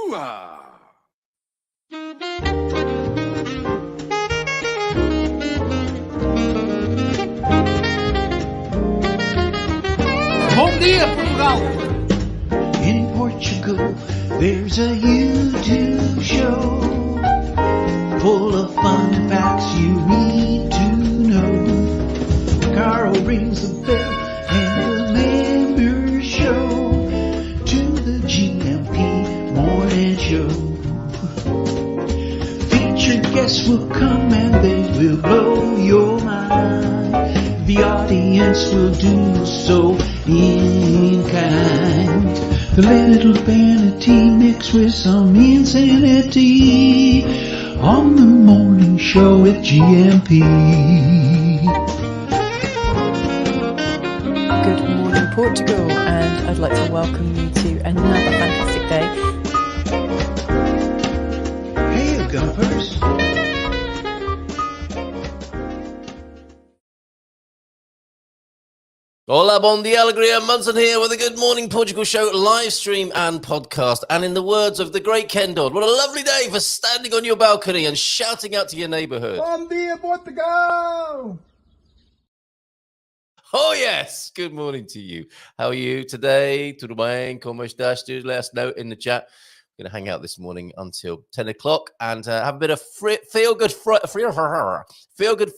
Bom dia, Portugal! In Portugal, there's a YouTube show full of fun facts you need to know. Carl rings the bell and the members show to the GMP morning show. Featured guests will come and they will blow your mind. The audience will do so in kind. The little vanity mixed with some insanity on the morning show with GMP. Good morning, Portugal, and I'd like to welcome you to another fantastic day. Hey, Gumpers. Hola, bon dia, alegria. Munson here with a Good Morning Portugal show, live stream and podcast. And in the words of the great Ken Dodd, what a lovely day for standing on your balcony and shouting out to your neighborhood. Bom dia, Portugal! Oh, yes. Good morning to you. How are you today? Tudo bem? Como estás? Do let us know in the chat. We're going to hang out this morning until 10 o'clock and have a bit of Feelgood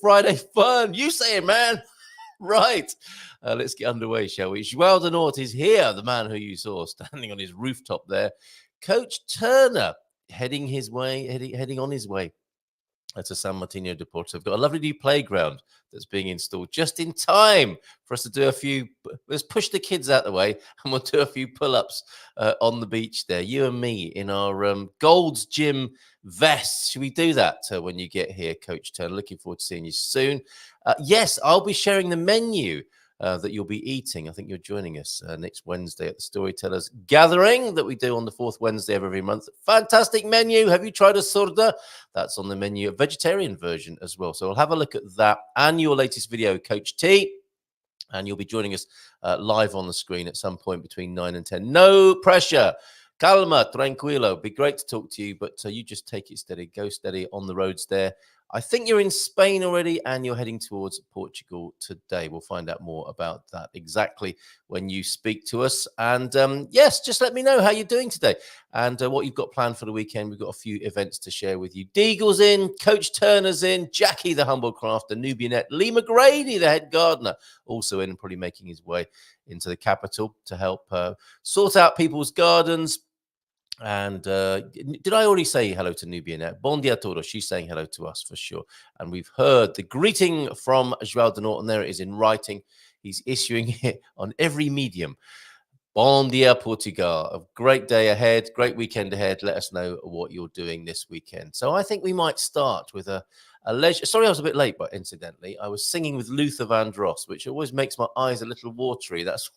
Friday fun. You say it, man. Right. Let's get underway, shall we? João de Norte is here, the man who you saw standing on his rooftop there. Coach Turner heading on his way to San Martino de Porto. I've got a lovely new playground that's being installed just in time for us to do a few. Let's push the kids out the way and we'll do a few pull-ups on the beach there. You and me in our Gold's Gym vests. Should we do that when you get here, Coach Turner? Looking forward to seeing you soon. Yes, I'll be sharing the menu that you'll be eating. I think you're joining us next Wednesday at the Storytellers Gathering that we do on the fourth Wednesday of every month. Fantastic menu. Have you tried a sorda? That's on the menu, a vegetarian version as well. So we'll have a look at that and your latest video, Coach T. And you'll be joining us live on the screen at some point between 9 and 10. No pressure. Calma, tranquilo. Be great to talk to you, but you just take it steady. Go steady on the roads there. I think you're in Spain already and you're heading towards Portugal today. We'll find out more about that exactly when you speak to us. And yes, just let me know how you're doing today and what you've got planned for the weekend. We've got a few events to share with you. Deagle's in, Coach Turner's in, Jackie the Humble Crafter, Nubianette, Lee McGrady, the head gardener, also in and probably making his way into the capital to help sort out people's gardens. And did I already say hello to Nubianette? Bon dia todos. She's saying hello to us for sure. And we've heard the greeting from João de Norte, and there it is in writing. He's issuing it on every medium. Bon dia, Portugal. A great day ahead, great weekend ahead. Let us know what you're doing this weekend. So I think we might start with a leisure. Sorry, I was a bit late, but incidentally, I was singing with Luther Vandross, which always makes my eyes a little watery. That's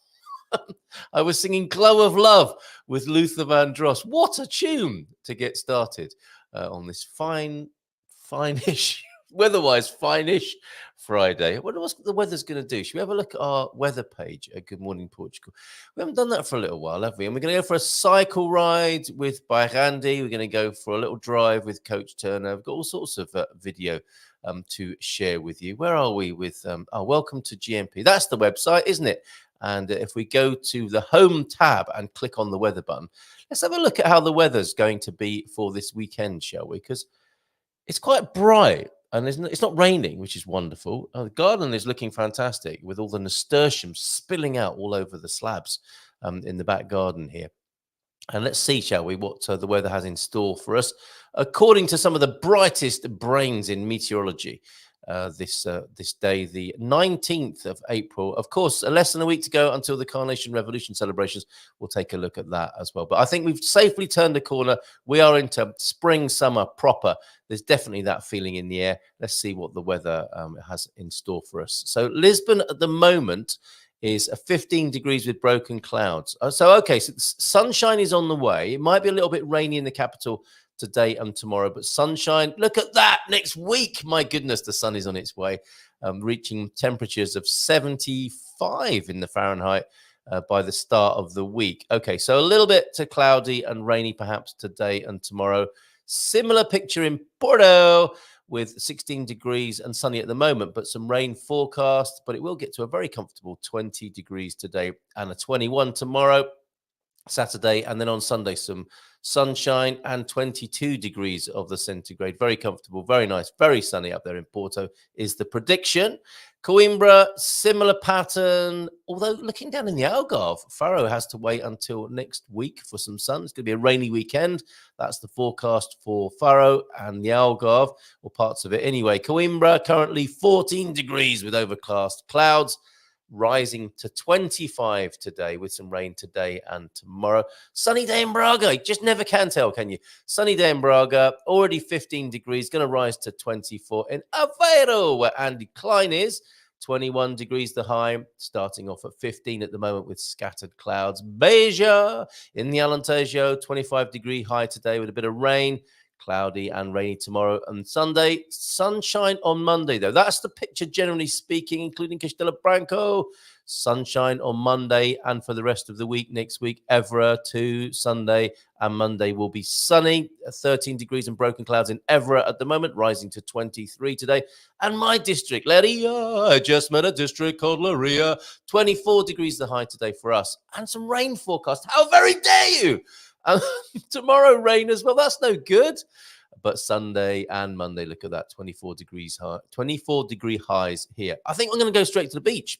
I was singing Glow of Love with Luther Vandross. What a tune to get started on this fine-ish, weather-wise, fine-ish Friday. I wonder what the weather's going to do. Should we have a look at our weather page at Good Morning Portugal? We haven't done that for a little while, have we? And we're going to go for a cycle ride with Bairandi. We're going to go for a little drive with Coach Turner. We've got all sorts of video to share with you. Where are we with welcome to GMP? That's the website, isn't it? And if we go to the home tab and click on the weather button, let's have a look at how the weather's going to be for this weekend, shall we? Because it's quite bright and it's not raining, which is wonderful. The garden is looking fantastic with all the nasturtiums spilling out all over the slabs in the back garden here. And let's see, shall we, what the weather has in store for us. According to some of the brightest brains in meteorology, this day, the 19th of April. Of course, less than a week to go until the Carnation Revolution celebrations. We'll take a look at that as well. But I think we've safely turned the corner. We are into spring, summer proper. There's definitely that feeling in the air. Let's see what the weather has in store for us. So Lisbon at the moment is 15 degrees with broken clouds. So sunshine is on the way. It might be a little bit rainy in the capital today and tomorrow, but sunshine, look at that. Next week, my goodness, the sun is on its way, reaching temperatures of 75 in the Fahrenheit by the start of the week. Okay, so a little bit to cloudy and rainy perhaps today and tomorrow. Similar picture in Porto with 16 degrees and sunny at the moment, but some rain forecast, but it will get to a very comfortable 20 degrees today and a 21 tomorrow, Saturday, and then on Sunday some sunshine and 22 degrees of the centigrade. Very comfortable, very nice, very sunny up there in Porto is the prediction. Coimbra, similar pattern, although looking down in the Algarve, Faro has to wait until next week for some sun. It's going to be a rainy weekend. That's the forecast for Faro and the Algarve, or parts of it anyway. Coimbra, currently 14 degrees with overcast clouds, rising to 25 today with some rain today and tomorrow. Sunny day in Braga. You just never can tell, can you? Sunny day in Braga, already 15 degrees, going to rise to 24 in Aveiro, where Andy Klein is. 21 degrees the high, starting off at 15 at the moment with scattered clouds. Beja in the Alentejo, 25-degree high today with a bit of rain. Cloudy and rainy tomorrow and Sunday. Sunshine on Monday, though. That's the picture, generally speaking, including Castelo Branco. Sunshine on Monday, and for the rest of the week, next week, Évora to Sunday and Monday will be sunny. 13 degrees and broken clouds in Évora at the moment, rising to 23 today. And my district, Leiria, I just met a district called Leiria. 24 degrees the high today for us. And some rain forecast. How very dare you! Tomorrow rain as well. That's no good. But Sunday and Monday, look at that, 24 degrees high, 24 degree highs here. I think I'm going to go straight to the beach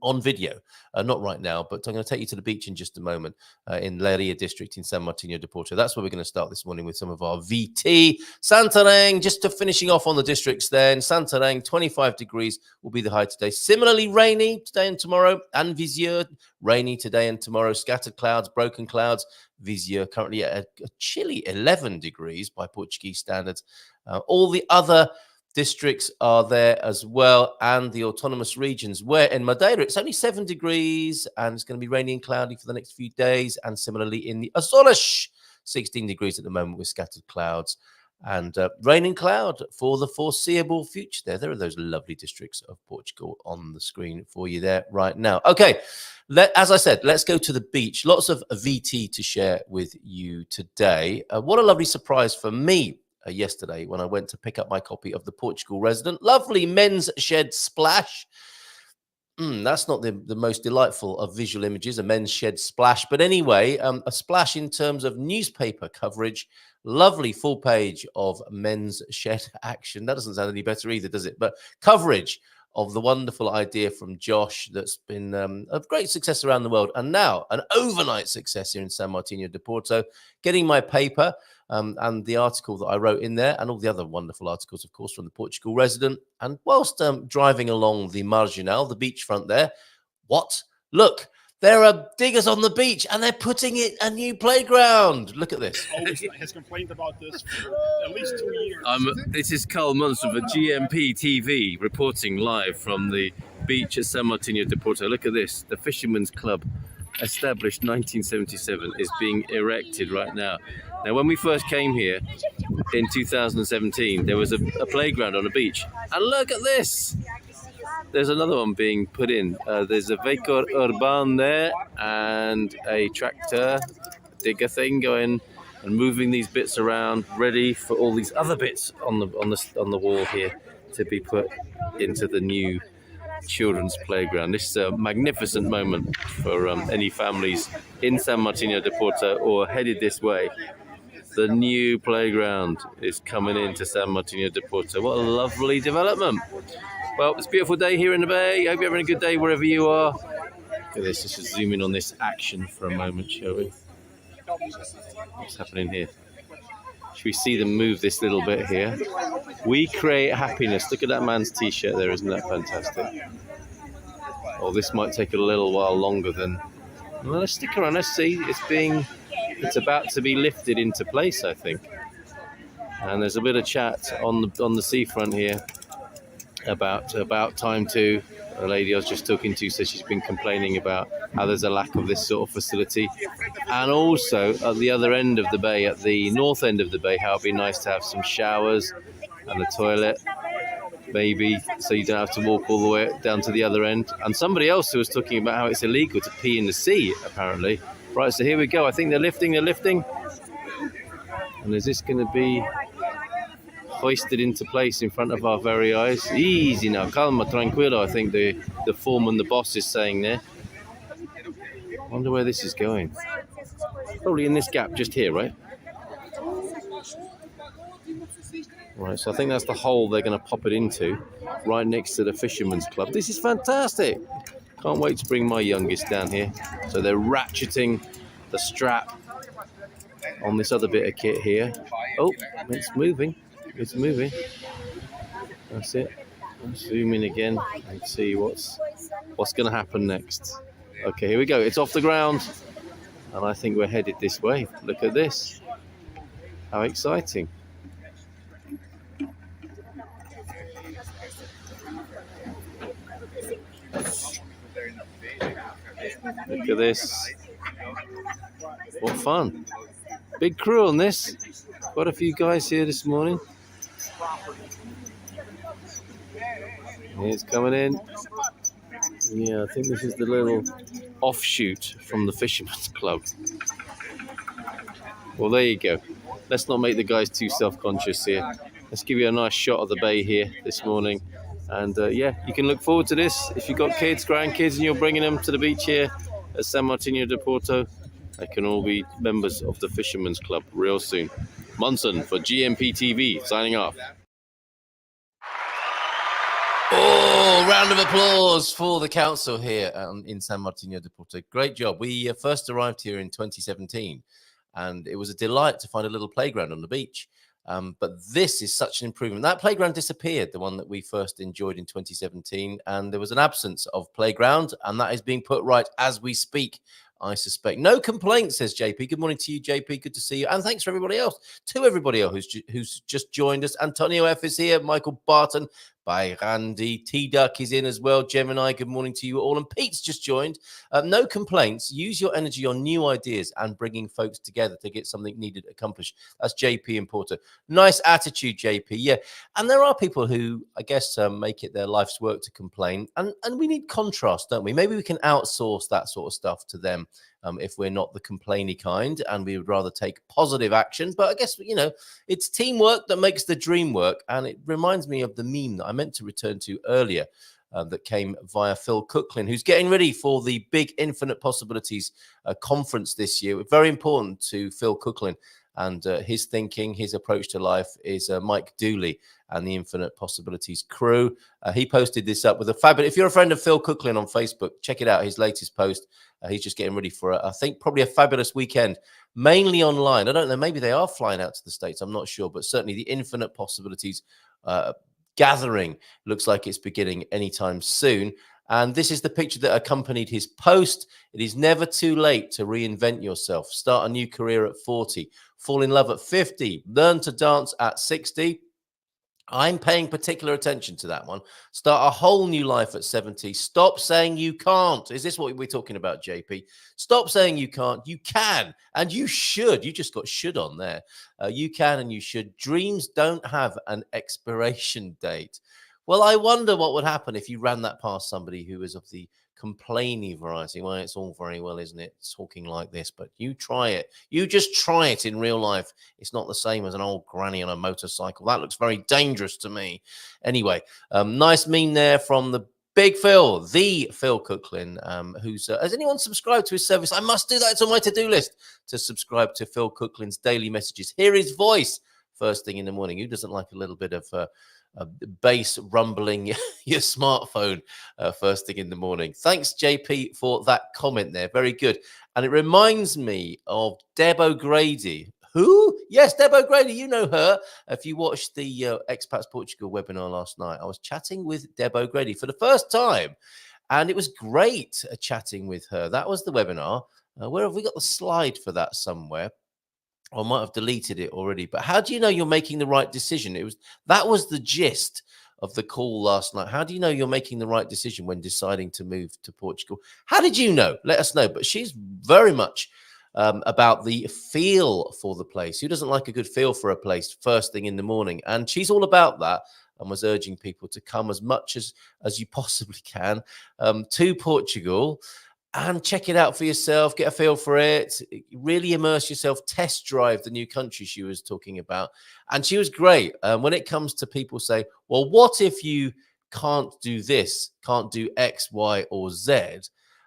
on video, not right now, but I'm going to take you to the beach in just a moment in Leiria district in San Martino de Porto. That's where we're going to start this morning with some of our VT. Santarém, just to finishing off on the districts then. Santarém, 25 degrees will be the high today. Similarly rainy today and tomorrow. And Viseu, rainy today and tomorrow. Scattered clouds, broken clouds. Viseu currently at a chilly 11 degrees by Portuguese standards. All the other districts are there as well, and the autonomous regions, where in Madeira it's only 7 degrees and it's going to be rainy and cloudy for the next few days, and similarly in the Azores, 16 degrees at the moment with scattered clouds and rain and cloud for the foreseeable future. There are those lovely districts of Portugal on the screen for you there right now. Okay, as I said, let's go to the beach. Lots of VT to share with you today. What a lovely surprise for me yesterday when I went to pick up my copy of the Portugal Resident. Lovely men's shed splash. That's not the most delightful of visual images, a men's shed splash. But anyway, a splash in terms of newspaper coverage. Lovely full page of men's shed action. That doesn't sound any better either, does it? But coverage of the wonderful idea from Josh that's been of great success around the world, and now an overnight success here in San Martino de Porto. Getting my paper and the article that I wrote in there, and all the other wonderful articles, of course, from the Portugal Resident. And whilst driving along the Marginal, the beachfront there, look, there are diggers on the beach, and they're putting in a new playground. Look at this. Always has complained about this for at least 2 years. This is Carl Munson for GMP TV, reporting live from the beach at San Martino de Porto. Look at this. The Fisherman's Club, established 1977, is being erected right now. Now, when we first came here in 2017, there was a playground on a beach. And look at this. There's another one being put in. There's a Vecor Urban there and a tractor digger thing going and moving these bits around, ready for all these other bits on the wall here to be put into the new children's playground. This is a magnificent moment for any families in San Martino de Porto or headed this way. The new playground is coming into San Martino de Porto. What a lovely development. Well, it's a beautiful day here in the bay. I hope you're having a good day wherever you are. Look at this. Let's just zoom in on this action for a moment, shall we? What's happening here? Should we see them move this little bit here? We create happiness. Look at that man's t-shirt there. Isn't that fantastic? Oh, this might take a little while longer than... Well, let's stick around. Let's see. It's about to be lifted into place, I think. And there's a bit of chat on the seafront here about time too. A lady I was just talking to says she's been complaining about how there's a lack of this sort of facility, and also at the other end of the bay, at the north end of the bay, how it'd be nice to have some showers and a toilet. maybe, so you don't have to walk all the way down to the other end. And somebody else who was talking about how it's illegal to pee in the sea, apparently. Right, so here we go. I think they're lifting. And is this going to be hoisted into place in front of our very eyes? Easy now, calma, tranquilo, I think the foreman, the boss is saying there. I wonder where this is going. Probably in this gap just here, right? Right, so I think that's the hole they're going to pop it into, right next to the Fisherman's Club. This is fantastic. Can't wait to bring my youngest down here. So they're ratcheting the strap on this other bit of kit here. Oh, it's moving. It's moving. That's it. I'll zoom in again and see what's going to happen next. Okay, here we go. It's off the ground. And I think we're headed this way. Look at this. How exciting. Look at this. What fun. Big crew on this. Quite a few guys here this morning. It's coming in. Yeah, I think this is the little offshoot from the Fisherman's Club. Well, there you go. Let's not make the guys too self-conscious here. Let's give you a nice shot of the bay here this morning. And yeah, you can look forward to this. If you've got kids, grandkids, and you're bringing them to the beach here at San Martino de Porto, they can all be members of the Fisherman's Club real soon. Munson for GMP TV, signing off. Oh, round of applause for the council here in San Martino de Porto. Great job. We first arrived here in 2017, and it was a delight to find a little playground on the beach. But this is such an improvement. That playground disappeared, the one that we first enjoyed in 2017, and there was an absence of playground, and that is being put right as we speak, I suspect. No complaints, says JP. Good morning to you, JP. Good to see you. And thanks for everybody else, who's just joined us. Antonio F is here. Michael Barton. By Randy. T-Duck is in as well. Gemini, good morning to you all. And Pete's just joined. No complaints. Use your energy on new ideas and bringing folks together to get something needed accomplished. That's JP in Porto. Nice attitude, JP. Yeah. And there are people who, I guess, make it their life's work to complain. And we need contrast, don't we? Maybe we can outsource that sort of stuff to them. If we're not the complainy kind and we would rather take positive action. But I guess, you know, it's teamwork that makes the dream work. And it reminds me of the meme that I meant to return to earlier that came via Phil Cooklin, who's getting ready for the big Infinite Possibilities conference this year. Very important to Phil Cooklin. And his thinking, his approach to life is Mike Dooley and the Infinite Possibilities crew. He posted this up with a fabulous... If you're a friend of Phil Cooklin on Facebook, check it out, his latest post. He's just getting ready for, I think, probably a fabulous weekend, mainly online. I don't know, maybe they are flying out to the States. I'm not sure, but certainly the Infinite Possibilities gathering looks like it's beginning anytime soon. And this is the picture that accompanied his post. It is never too late to reinvent yourself. Start a new career at 40. Fall in love at 50. Learn to dance at 60. I'm paying particular attention to that one. Start a whole new life at 70. Stop saying you can't. Is this what we're talking about, JP? Stop saying you can't. You can and you should. You just got should on there. You can and you should. Dreams don't have an expiration date. Well, I wonder what would happen if you ran that past somebody who is of the complainy variety. Well, it's all very well, isn't it? Talking like this, but you try it. You just try it in real life. It's not the same as an old granny on a motorcycle. That looks very dangerous to me. Anyway, nice meme there from the Big Phil, the Phil Cooklin, who's... has anyone subscribed to his service? I must do that. It's on my to-do list to subscribe to Phil Cooklin's daily messages. Hear his voice first thing in the morning. Who doesn't like a little bit of... bass rumbling your smartphone first thing in the morning. Thanks, JP, for that comment there. Very good. And it reminds me of Deb O'Grady. Who? Yes, Deb O'Grady. You know her. If you watched the Expats Portugal webinar last night, I was chatting with Deb O'Grady for the first time. And it was great chatting with her. That was the webinar. Where have we got the slide for that somewhere? I might have deleted it already, but how do you know you're making the right decision? That was the gist of the call last night. How do you know you're making the right decision when deciding to move to Portugal? How did you know? Let us know. But she's very much about the feel for the place. Who doesn't like a good feel for a place first thing in the morning? And she's all about that. and was urging people to come as much as you possibly can to Portugal and check it out for yourself, get a feel for it, really immerse yourself, test drive the new country she was talking about. And she was great. When it comes to people say, well, what if you can't do this, can't do X, Y, or Z?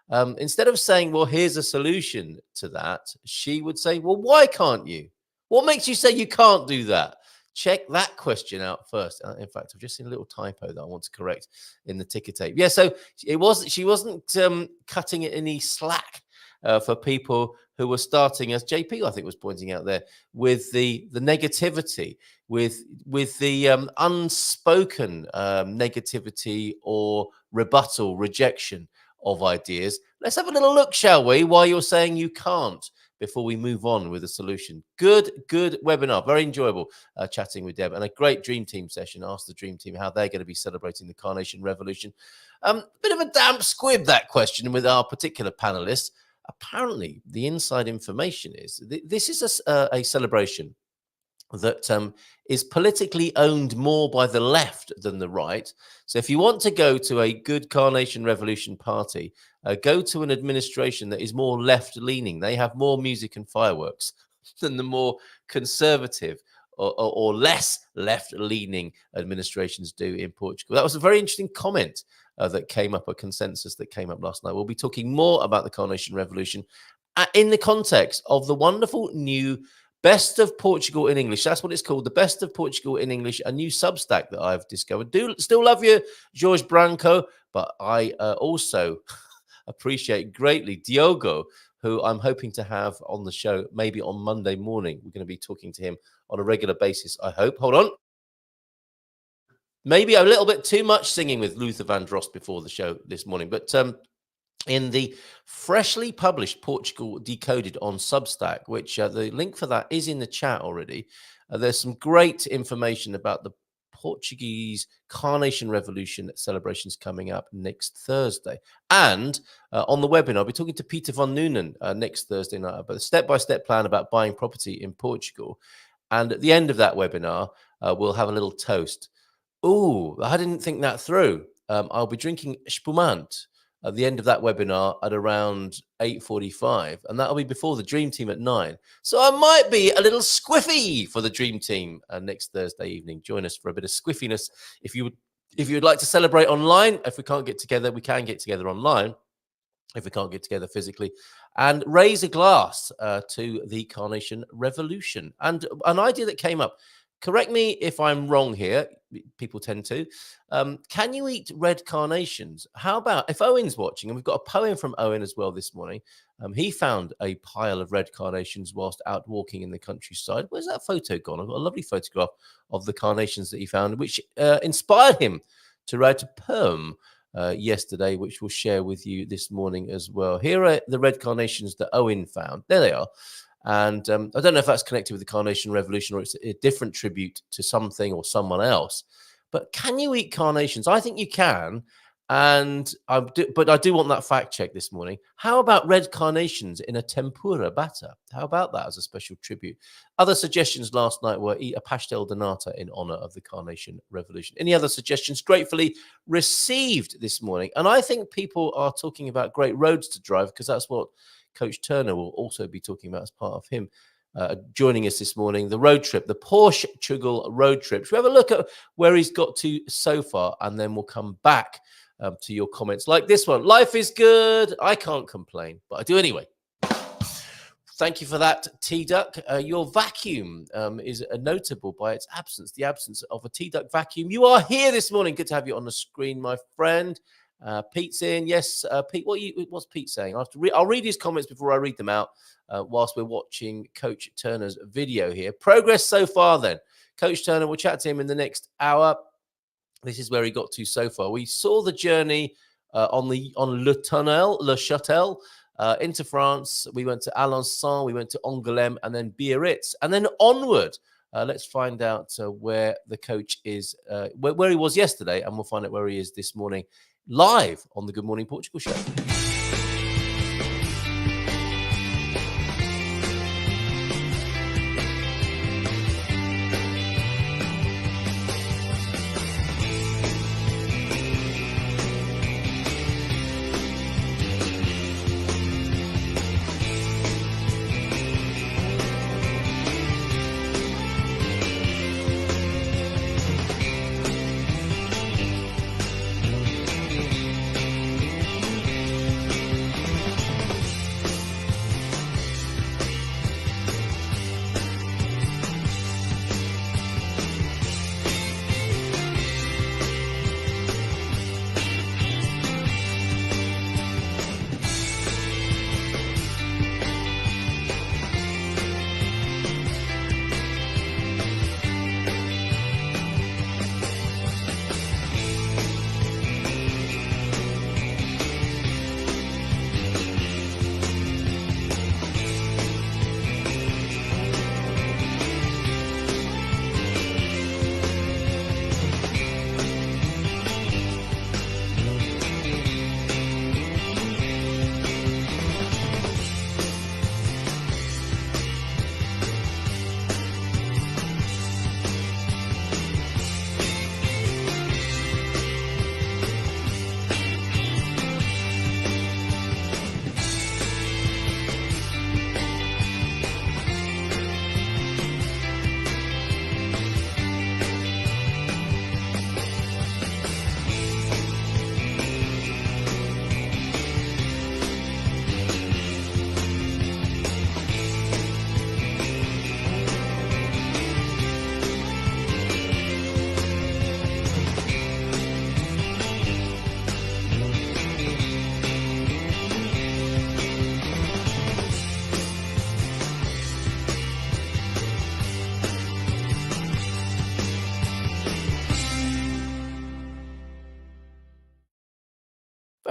Instead of saying, well, here's a solution to that, she would say, well, why can't you? What makes you say you can't do that? Check that question out first. In fact, I've just seen a little typo that I want to correct in the ticker tape. Yeah, so she wasn't cutting it any slack for people who were starting, as JP I think was pointing out there, with the negativity, with the unspoken negativity or rebuttal, rejection of ideas. Let's have a little look, shall we, why you're saying you can't, before we move on with a solution. Good webinar. Very enjoyable chatting with Deb, and a great Dream Team session. Ask the Dream Team how they're going to be celebrating the Carnation Revolution. Bit of a damp squib, that question, with our particular panelists. Apparently, the inside information is this is a celebration that is politically owned more by the left than the right. So if you want to go to a good Carnation Revolution party, go to an administration that is more left-leaning. They have more music and fireworks than the more conservative or less left-leaning administrations do in Portugal. That was a very interesting comment that came up, a consensus that came up last night. We'll be talking more about the Carnation Revolution in the context of the wonderful new Best of Portugal in English. That's what it's called, the Best of Portugal in English, a new Substack that I've discovered. Do still love you, Jorge Branco, but I also appreciate greatly Diogo, who I'm hoping to have on the show maybe on Monday morning. We're going to be talking to him on a regular basis, I hope. Hold on. Maybe a little bit too much singing with Luther Vandross before the show this morning, but in the freshly published Portugal Decoded on Substack, which the link for that is in the chat already, there's some great information about the Portuguese Carnation Revolution celebrations coming up next Thursday. And on the webinar, I'll be talking to Peter von Noonan next Thursday night about the step-by-step plan about buying property in Portugal. And at the end of that webinar, we'll have a little toast. Oh, I didn't think that through. I'll be drinking spumante at the end of that webinar at around 8:45, and that'll be before the Dream Team at 9. So I might be a little squiffy for the Dream Team next Thursday evening. Join us for a bit of squiffiness. If you would like to celebrate online, if we can't get together, we can get together online. If we can't get together physically, and raise a glass to the Carnation Revolution. And an idea that came up, correct me if I'm wrong here, people tend to, can you eat red carnations? How about, if Owen's watching, and we've got a poem from Owen as well this morning, he found a pile of red carnations whilst out walking in the countryside. Where's that photo gone? I've got a lovely photograph of the carnations that he found, which inspired him to write a poem yesterday, which we'll share with you this morning as well. Here are the red carnations that Owen found. There they are. And I don't know if that's connected with the Carnation Revolution or it's a different tribute to something or someone else. But can you eat carnations? I think you can. And but I do want that fact check this morning. How about red carnations in a tempura batter? How about that as a special tribute? Other suggestions last night were eat a pastel de nata in honor of the Carnation Revolution. Any other suggestions gratefully received this morning? And I think people are talking about great roads to drive, because that's what Coach Turner will also be talking about as part of him joining us this morning. The road trip, the Portugal road trip. Should we have a look at where he's got to so far, and then we'll come back to your comments like this one. Life is good. I can't complain, but I do anyway. Thank you for that, T-Duck. Your vacuum is notable by its absence, the absence of a T-Duck vacuum. You are here this morning. Good to have you on the screen, my friend. Pete's in. Yes, Pete, what's Pete saying? I'll read his comments before I read them out whilst we're watching Coach Turner's video here. Progress so far then. Coach Turner, we'll chat to him in the next hour. This is where he got to so far. We saw the journey on Le Châtel into France. We went to Alençon, we went to Angoulême, and then Biarritz, and then onward. Let's find out where the coach is, where he was yesterday, and we'll find out where he is this morning, live on the Good Morning Portugal show.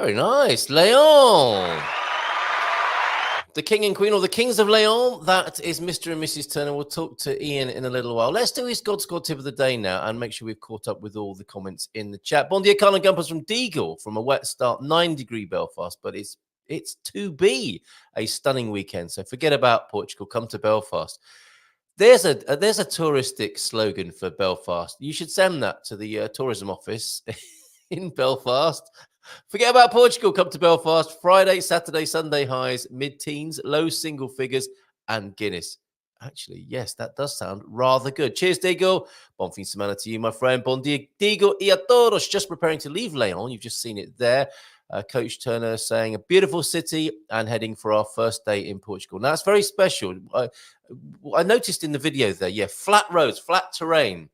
Very nice. Leon. The King and Queen, or the Kings of Leon. That is Mr. and Mrs. Turner. We'll talk to Ian in a little while. Let's do his God Squad tip of the day now and make sure we've caught up with all the comments in the chat. Bon dia, Carl and Gumpers from Deagle, from a wet start, 9-degree Belfast, but it's to be a stunning weekend. So forget about Portugal. Come to Belfast. There's a touristic slogan for Belfast. You should send that to the tourism office in Belfast. Forget about Portugal. Come to Belfast. Friday, Saturday, Sunday highs, mid-teens, low single figures, and Guinness. Actually, yes, that does sound rather good. Cheers, Diego. Bon fin semana to you, my friend. Bon dia, Diego y a todos. Just preparing to leave Leon. You've just seen it there. Coach Turner saying a beautiful city and heading for our first day in Portugal. Now, it's very special. I noticed in the video there, yeah, flat roads, flat terrain.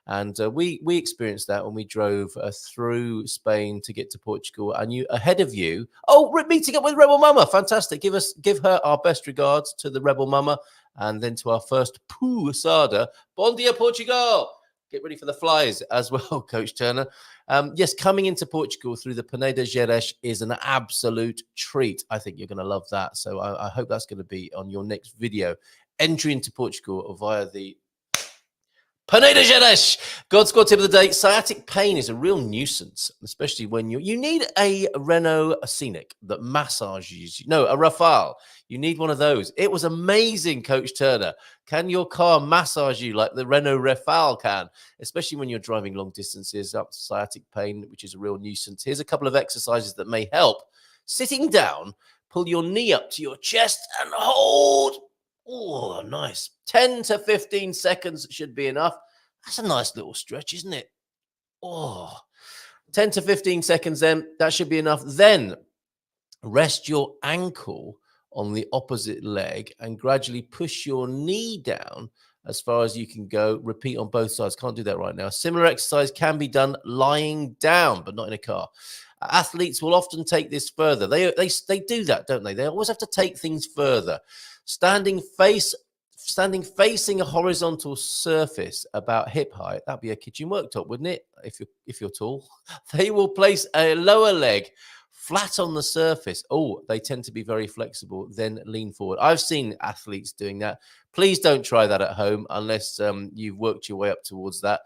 And we experienced that when we drove through Spain to get to Portugal. And you ahead of you, meeting up with Rebel Mama, fantastic. Give her our best regards to the Rebel Mama, and then to our first Pousada. Bon dia, Portugal. Get ready for the flies as well, Coach Turner. Yes, coming into Portugal through the Peneda Gerês is an absolute treat. I think you're going to love that. So I hope that's going to be on your next video. Entry into Portugal via the Peneda Gerês. God Squad tip of the day. Sciatic pain is a real nuisance, especially when you need a Renault Scenic that massages you. No, a Rafale. You need one of those. It was amazing, Coach Turner. Can your car massage you like the Renault Rafale can, especially when you're driving long distances up to sciatic pain, which is a real nuisance? Here's a couple of exercises that may help. Sitting down, pull your knee up to your chest and hold. Oh, nice. 10 to 15 seconds should be enough. That's a nice little stretch, isn't it? Oh, 10 to 15 seconds then. That should be enough. Then rest your ankle on the opposite leg and gradually push your knee down as far as you can go. Repeat on both sides. Can't do that right now. Similar exercise can be done lying down, but not in a car. Athletes will often take this further. They do that, don't they? They always have to take things further. Standing facing a horizontal surface about hip height, that'd be a kitchen worktop, wouldn't it? If you're tall, they will place a lower leg flat on the surface. Oh, they tend to be very flexible, then lean forward. I've seen athletes doing that. Please don't try that at home unless you've worked your way up towards that.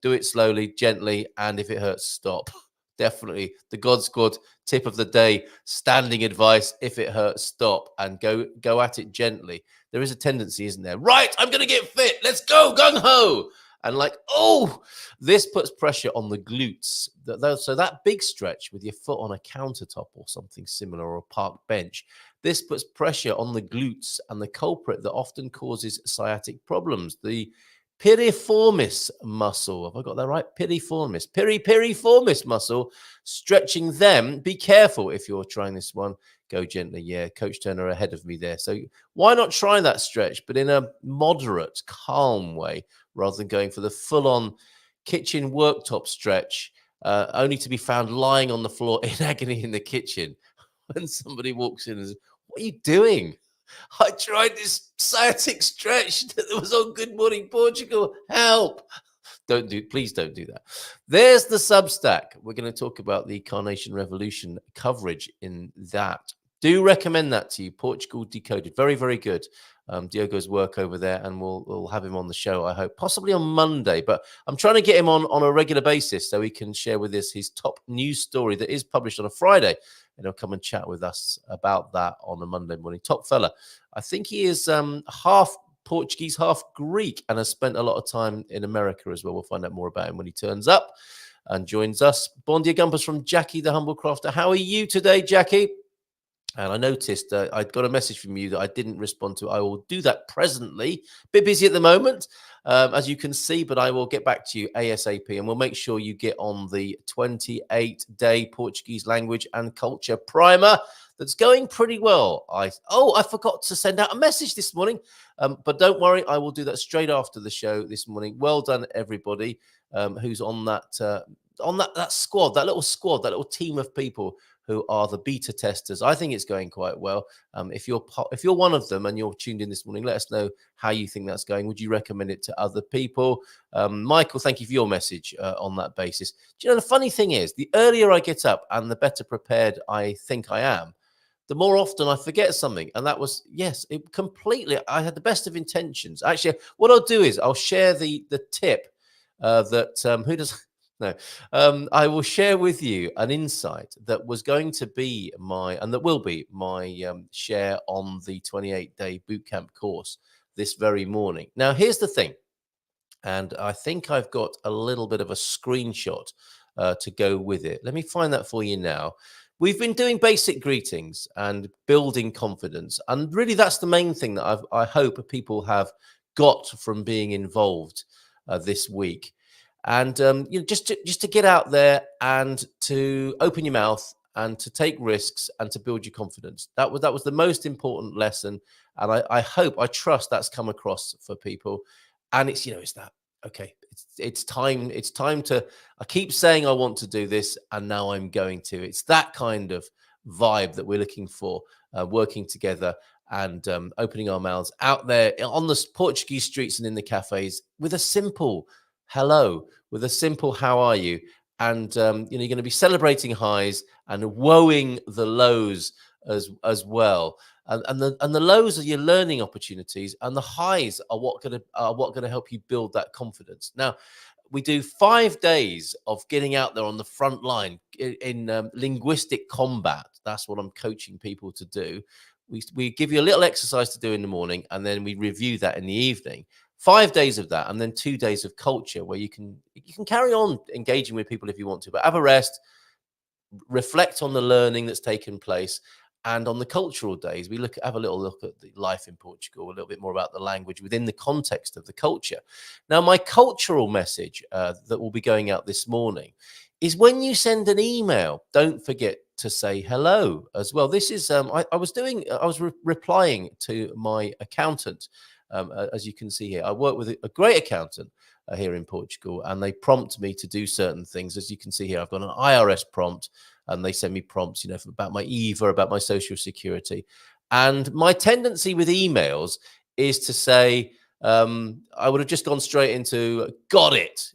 Do it slowly, gently, and if it hurts, stop. Definitely the God Squad tip of the day, standing advice: if it hurts, stop and go at it gently. There is a tendency, isn't there? Right, I'm going to get fit. Let's go, gung-ho. And this puts pressure on the glutes. So that big stretch with your foot on a countertop or something similar, or a park bench, this puts pressure on the glutes and the culprit that often causes sciatic problems, the piriformis muscle. Have I got that right? Piriformis muscle. Stretching them. Be careful if you're trying this one. Go gently. Yeah, Coach Turner ahead of me there. So why not try that stretch, but in a moderate, calm way, rather than going for the full-on kitchen worktop stretch, only to be found lying on the floor in agony in the kitchen when somebody walks in and says, "What are you doing? I tried this sciatic stretch that was on Good Morning Portugal. Help." Please don't do that. There's the Substack. We're going to talk about the Carnation Revolution coverage in that. Do recommend that to you. Portugal Decoded. Very, very good. Diogo's work over there, and we'll have him on the show, I hope, possibly on Monday. But I'm trying to get him on a regular basis so he can share with us his top news story that is published on a Friday. And he'll come and chat with us about that on a Monday morning. Top fella. I think he is half Portuguese, half Greek, and has spent a lot of time in America as well. We'll find out more about him when he turns up and joins us. Bon dia, Gumpers from Jackie, the Humble Crafter. How are you today, Jackie? And I noticed I'd got a message from you that I didn't respond to. I will do that presently. Bit busy at the moment, as you can see, but I will get back to you ASAP, and we'll make sure you get on the 28-day Portuguese language and culture primer that's going pretty well. I forgot to send out a message this morning, but don't worry, I will do that straight after the show this morning. Well done, everybody who's on that squad, that little team of people who are the beta testers. I think it's going quite well. If you're one of them and you're tuned in this morning, let us know how you think that's going. Would you recommend it to other people? Michael, thank you for your message on that basis. Do you know, the funny thing is, the earlier I get up and the better prepared I think I am, the more often I forget something. And that was, yes, it completely, I had the best of intentions. Actually, what I'll do is I'll share the tip that, who does, no, I will share with you an insight that was going to be and that will be my share on the 28-day bootcamp course this very morning. Now, here's the thing. And I think I've got a little bit of a screenshot to go with it. Let me find that for you now. We've been doing basic greetings and building confidence. And really, that's the main thing that I hope people have got from being involved this week. And just to get out there and to open your mouth and to take risks and to build your confidence. That was the most important lesson. And I trust that's come across for people. And it's that. Okay, it's time to, I keep saying I want to do this, and now I'm going to. It's that kind of vibe that we're looking for, working together and opening our mouths out there on the Portuguese streets and in the cafes with a simple hello, with a simple how are you? And you're going to be celebrating highs and woeing the lows as well. And the lows are your learning opportunities, and the highs are what going to help you build that confidence. Now, we do 5 days of getting out there on the front line in linguistic combat. That's what I'm coaching people to do. We give you a little exercise to do in the morning, and then we review that in the evening. 5 days of that, and then 2 days of culture where you can carry on engaging with people if you want to, but have a rest, reflect on the learning that's taken place. And on the cultural days, we have a little look at the life in Portugal, a little bit more about the language within the context of the culture. Now, my cultural message that will be going out this morning is when you send an email, don't forget to say hello as well. This is, I was replying to my accountant. As you can see here, I work with a great accountant here in Portugal, and they prompt me to do certain things. As you can see here, I've got an IRS prompt, and they send me prompts, about my EVA, about my social security. And my tendency with emails is to say, I would have just gone straight into got it,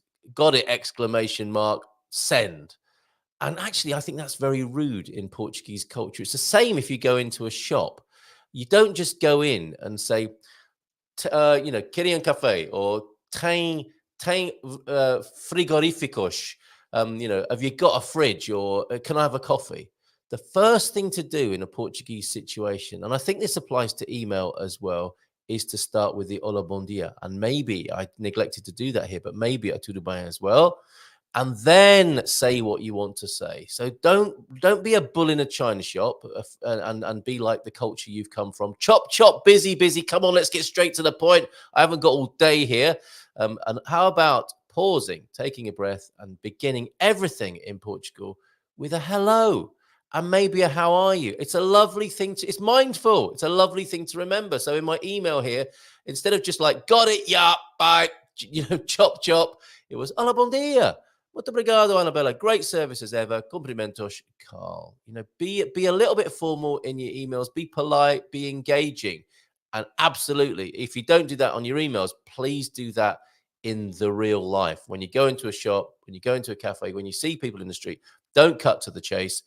exclamation mark, send. And actually, I think that's very rude in Portuguese culture. It's the same if you go into a shop. You don't just go in and say, queria café, or tem frigoríficos. Have you got a fridge, or can I have a coffee? The first thing to do in a Portuguese situation, and I think this applies to email as well, is to start with the Olá, bom dia. And maybe I neglected to do that here, but maybe a tudo bem as well. And then say what you want to say. So don't be a bull in a china shop and be like the culture you've come from. Chop, chop, busy, busy. Come on, let's get straight to the point. I haven't got all day here. And how about pausing, taking a breath, and beginning everything in Portugal with a hello and maybe a how are you? It's a lovely thing it's mindful. It's a lovely thing to remember. So in my email here, instead of just like, got it, yeah, bye, chop, chop, it was Olá, bom dia. Muito obrigado, Annabella. Great service as ever. Cumprimentos, Carl. Be a little bit formal in your emails. Be polite. Be engaging. And absolutely, if you don't do that on your emails, please do that in the real life. When you go into a shop, when you go into a cafe, when you see people in the street, don't cut to the chase.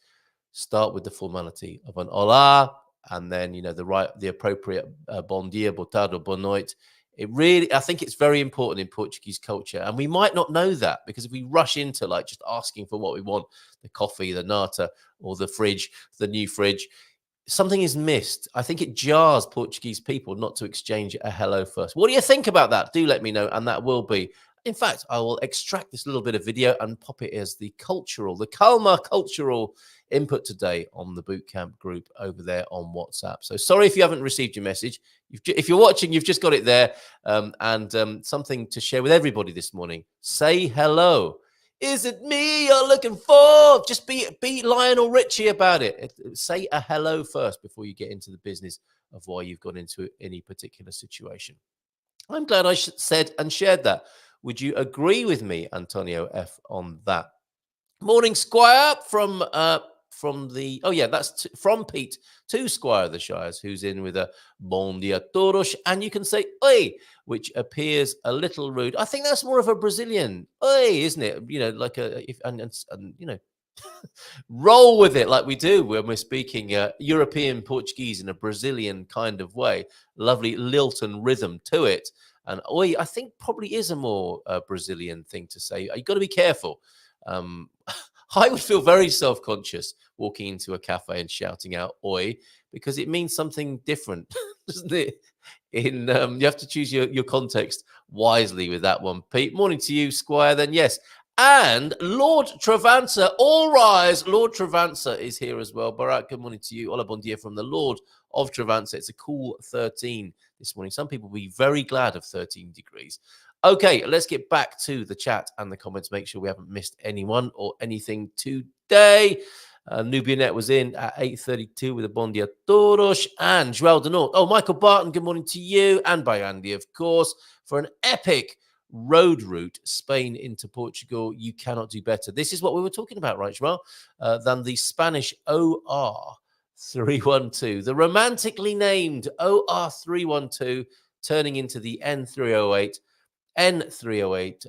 Start with the formality of an olá, and then the appropriate bom dia, boa tarde, boa noite. I think it's very important in Portuguese culture. And we might not know that, because if we rush into just asking for what we want, the coffee, the nata, or the fridge, the new fridge, something is missed. I think it jars Portuguese people not to exchange a hello first. What do you think about that? Do let me know. And that will be, in fact, I will extract this little bit of video and pop it as the Kalmar cultural input today on the bootcamp group over there on WhatsApp. So sorry if you haven't received your message. If you're watching, you've just got it there, and something to share with everybody this morning. Say hello. Is it me you're looking for? Just be Lionel Richie about it. Say a hello first before you get into the business of why you've got into any particular situation. I'm glad I said and shared that. Would you agree with me, Antonio F, on that? Morning, Squire, from from the, oh yeah, that's from Pete to Squire of the Shires, who's in with a bon dia todos, and you can say oi, which appears a little rude. I think that's more of a Brazilian oi, isn't it? You know, like and you know, roll with it like we do when we're speaking European Portuguese in a Brazilian kind of way. Lovely lilt and rhythm to it. And oi, I think probably is a more Brazilian thing to say. You got to be careful. I would feel very self-conscious walking into a cafe and shouting out oi, because it means something different, doesn't it? You have to choose your context wisely with that one. Pete, morning to you, Squire. Then yes. And Lord Travansa, all rise. Lord Travansa is here as well. Barak, good morning to you. Hola, bon dia from the Lord of Travansa. It's a cool 13 this morning. Some people will be very glad of 13 degrees. Okay, let's get back to the chat and the comments. Make sure we haven't missed anyone or anything today. Nubianet was in at 8:32 with a bon dia todos. And Joel Denort. Oh, Michael Barton, good morning to you. And by Andy, of course, for an epic road route, Spain into Portugal. You cannot do better. This is what we were talking about, right, Joel? Than the Spanish OR 312, the romantically named OR 312, turning into the N308 308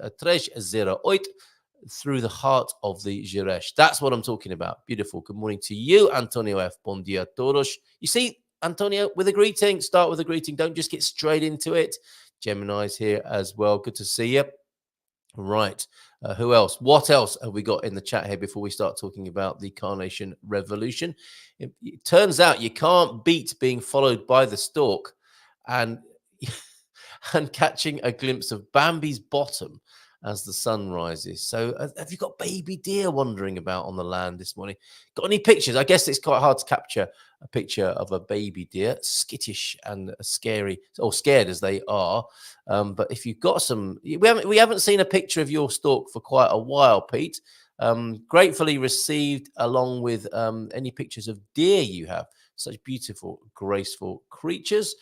through the heart of the Jerez. That's what I'm talking about. Beautiful. Good morning to you, Antonio F. Bon dia todos. You see, Antonio, with a greeting. Start with a greeting. Don't just get straight into it. Gemini's here as well. Good to see you. Right. Who else? What else have we got in the chat here before we start talking about the Carnation Revolution? It turns out you can't beat being followed by the stork and catching a glimpse of Bambi's bottom as the sun rises. So have you got baby deer wandering about on the land this morning? Got any pictures? I guess it's quite hard to capture a picture of a baby deer, skittish and scary, or scared as they are. But if you've got some, we haven't seen a picture of your stork for quite a while, Pete. Gratefully received, along with any pictures of deer you have. Such beautiful, graceful creatures.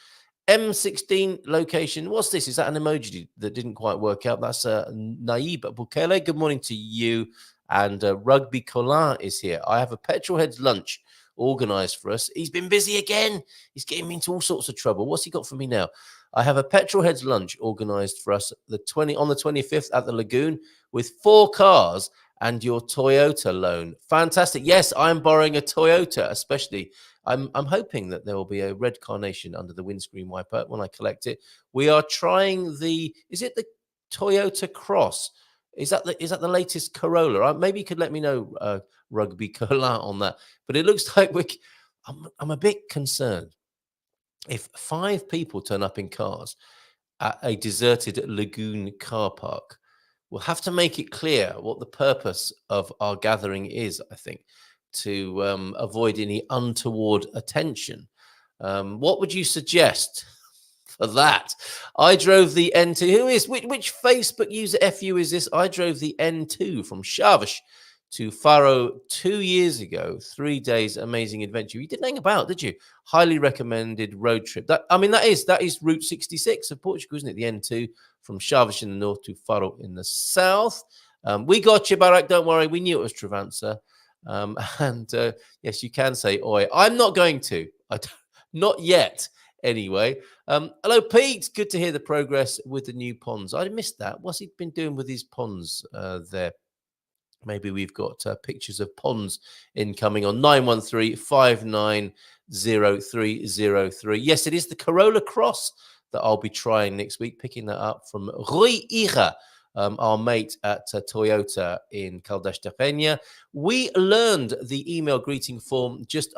M16 location. What's this? Is that an emoji that didn't quite work out? That's Naib Bukele. Good morning to you. And Rugby Colin is here. I have a Petrolheads lunch organized for us. He's been busy again. He's getting me into all sorts of trouble. What's he got for me now? I have a Petrolheads lunch organized for us on the 25th at the Lagoon with 4 cars and your Toyota loan. Fantastic. Yes, I'm borrowing a Toyota, especially. I'm hoping that there will be a red carnation under the windscreen wiper when I collect it. We are trying is it the Toyota Cross? Is that the latest Corolla? Maybe you could let me know, Rugby Colin, on that. But it looks like I'm a bit concerned. If 5 people turn up in cars at a deserted Lagoon car park, we'll have to make it clear what the purpose of our gathering is, I think, to avoid any untoward attention. What would you suggest for that? I drove the N2. Which Facebook user FU is this? I drove the N2 from Chaves to Faro 2 years ago. 3 days, amazing adventure. You didn't hang about, did you? Highly recommended road trip. That is Route 66 of Portugal, isn't it? The N2 from Chaves in the north to Faro in the south. We got you, Barak. Don't worry. We knew it was Travansa. Yes, you can say oi. I'm not going to. Not yet. Anyway, hello, Pete. Good to hear the progress with the new ponds. I missed that. What's he been doing with his ponds there? Maybe we've got pictures of ponds incoming on 913-590303. Yes, it is the Corolla Cross that I'll be trying next week, picking that up from Rui Ira, our mate at Toyota in Caldas da Rainha. We learned the email greeting form just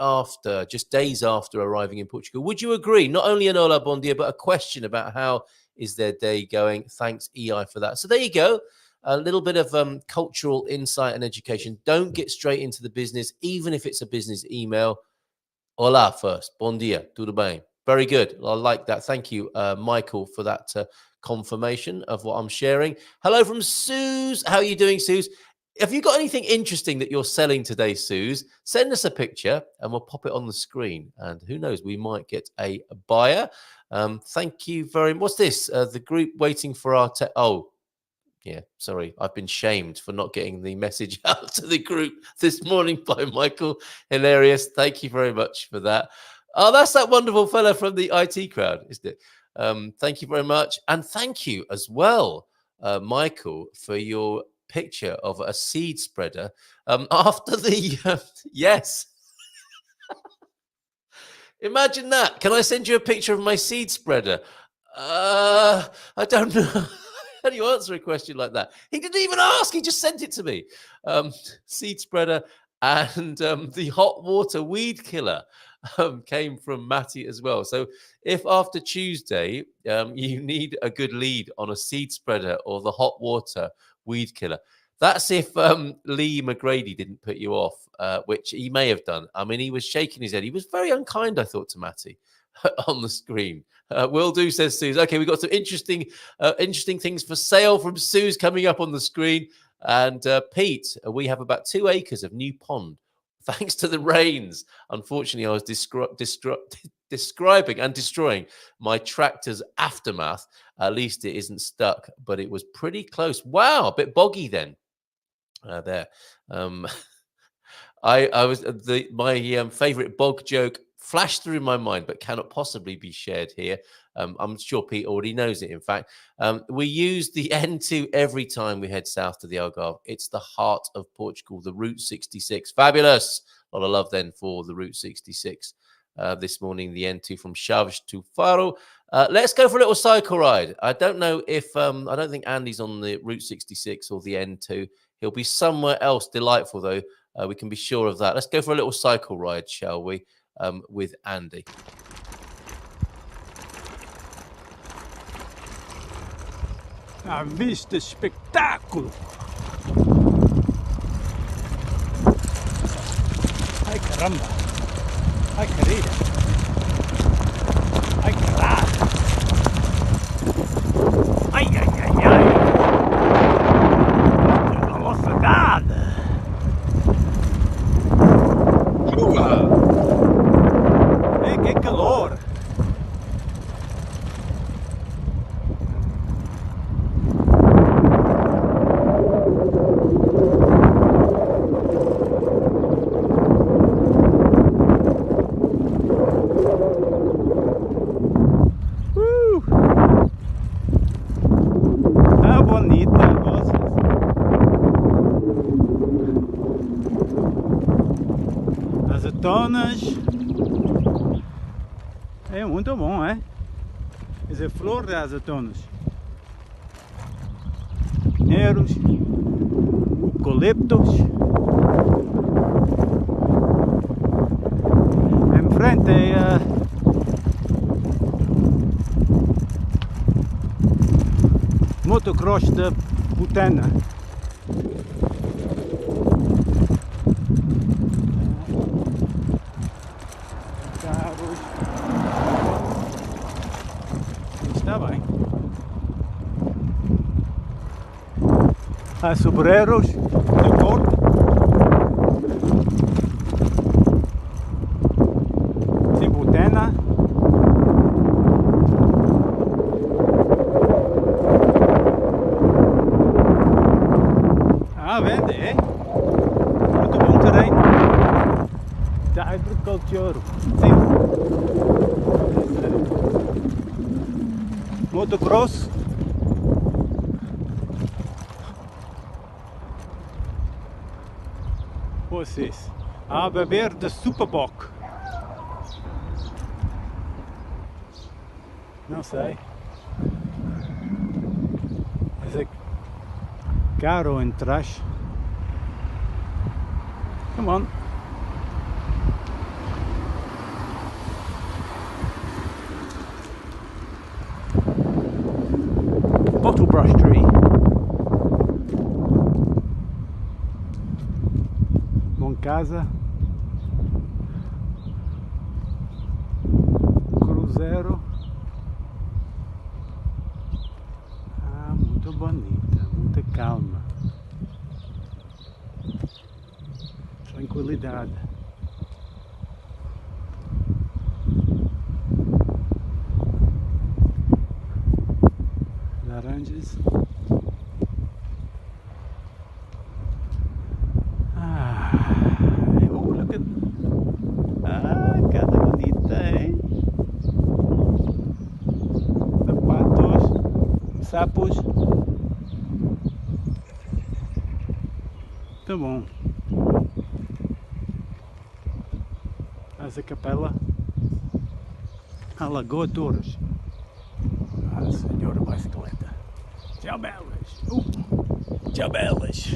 days after arriving in Portugal. Would you agree? Not only an hola, bon dia, but a question about how is their day going. Thanks, EI, for that. So there you go. A little bit of cultural insight and education. Don't get straight into the business, even if it's a business email. Hola first. Bon dia. Tudo bem. Very good. I like that. Thank you, Michael, for that confirmation of what I'm sharing. Hello from Suze. How are you doing, Suze? Have you got anything interesting that you're selling today, Suze? Send us a picture and we'll pop it on the screen. And who knows, we might get a buyer. Thank you very much. What's this? The group waiting for our Yeah, sorry, I've been shamed for not getting the message out to the group this morning by Michael. Hilarious. Thank you very much for that. Oh, that's that wonderful fella from the IT crowd, isn't it? Thank you very much. And thank you as well, Michael, for your picture of a seed spreader after the yes. Imagine that. Can I send you a picture of my seed spreader? I don't know. How do you answer a question like that? He didn't even ask. He just sent it to me. Seed spreader and the hot water weed killer came from Matty as well. So if after Tuesday you need a good lead on a seed spreader or the hot water weed killer, that's if Lee McGrady didn't put you off, which he may have done. I mean, he was shaking his head. He was very unkind, I thought, to Matty on the screen. Will do, says Suze. Okay, we've got some interesting things for sale from Suze coming up on the screen. And Pete, we have about 2 acres of new pond, thanks to the rains. Unfortunately, I was describing and destroying my tractor's aftermath. At least it isn't stuck, but it was pretty close. Wow, a bit boggy then. There. I was my favorite bog joke flashed through my mind, but cannot possibly be shared here. I'm sure Pete already knows it. In fact, we use the N2 every time we head south to the Algarve. It's the heart of Portugal, the Route 66. Fabulous. A lot of love then for the Route 66. This morning, the N2 from Chaves to Faro. Let's go for a little cycle ride. I don't know if I don't think Andy's on the Route 66 or the N2. He'll be somewhere else delightful, though. We can be sure of that. Let's go for a little cycle ride, shall we, with Andy. Ha visto spettacolo! Ai caramba! Ai carina! Ai caralho! Ai ai ai ai! Que velocidade! Chuva! Que calor! Azeitonas é muito bom, é? Essa é flor de azeitonas, pinheiros, eucaliptos. Em frente é motocross de Butana. Está bem. Há sombreros de corte. Sem botana. Vende, é? Muito bom terreno. Da agricultura. Sim. Motocross. Vocês a beber de Superbock. Não sei. Esse carro em trás. Come on. Bottle brush tree. Casa. Cruzeiro. Muito bonita, muita calma. Tranquilidade. Laranjas. sapos. Tá bom. Essa capela. A Lagoa Torres. A senhora bicicleta. Tchau, belas. Tchau, belas.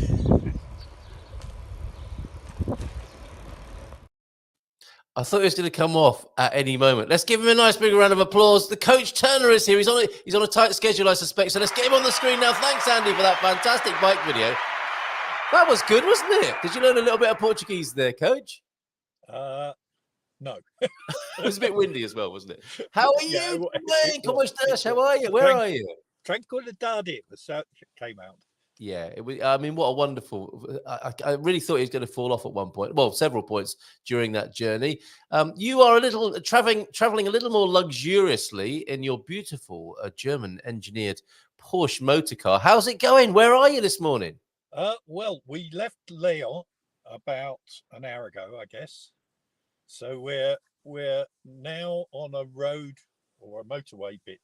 I thought he was going to come off at any moment. Let's give him a nice big round of applause. The coach Turner is here. He's on a tight schedule, I suspect. So let's get him on the screen now. Thanks, Andy, for that fantastic bike video. That was good, wasn't it? Did you learn a little bit of Portuguese there, Coach? No. It was a bit windy as well, wasn't it? How are you? Como estás? How are you? Where are you? Tranquilidade, the search came out. Yeah, it was. I mean, what a wonderful! I really thought he was going to fall off at one point. Well, several points during that journey. You are a little traveling a little more luxuriously in your beautiful German engineered Porsche motor car. How's it going? Where are you this morning? Well, we left Leon about an hour ago, I guess. So we're now on a road or a motorway bit,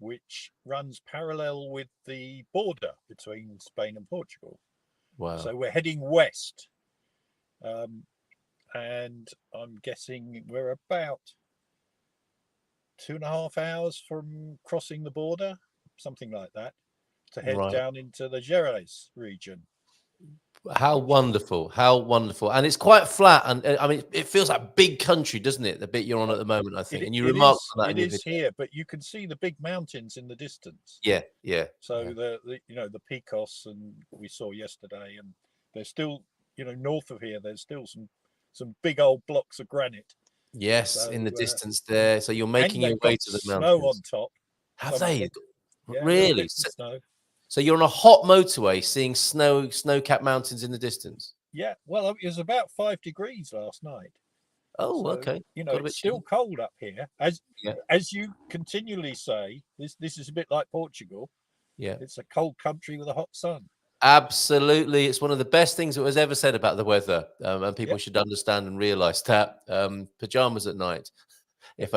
which runs parallel with the border between Spain and Portugal. Wow. So we're heading west. And I'm guessing we're about 2.5 hours from crossing the border, something like that, to head down into the Jerez region. How wonderful. How wonderful. And it's quite flat. And I mean, it feels like big country, doesn't it? The bit you're on at the moment, I think. And you remarked on that in your video. It is here, but you can see the big mountains in the distance. Yeah, yeah. So the the Picos, and we saw yesterday, and there's still, north of here, there's still some big old blocks of granite. Yes, So, in the distance there. So you're making your way to the mountains. Snow on top. Have they? Yeah, really? Snow. So you're on a hot motorway seeing snow-capped mountains in the distance? Yeah, well, it was about 5 degrees last night. Oh, So, okay. It's still cold up here. As you continually say, this is a bit like Portugal. Yeah. It's a cold country with a hot sun. Absolutely. It's one of the best things that was ever said about the weather. And people should understand and realize that. Pajamas at night. If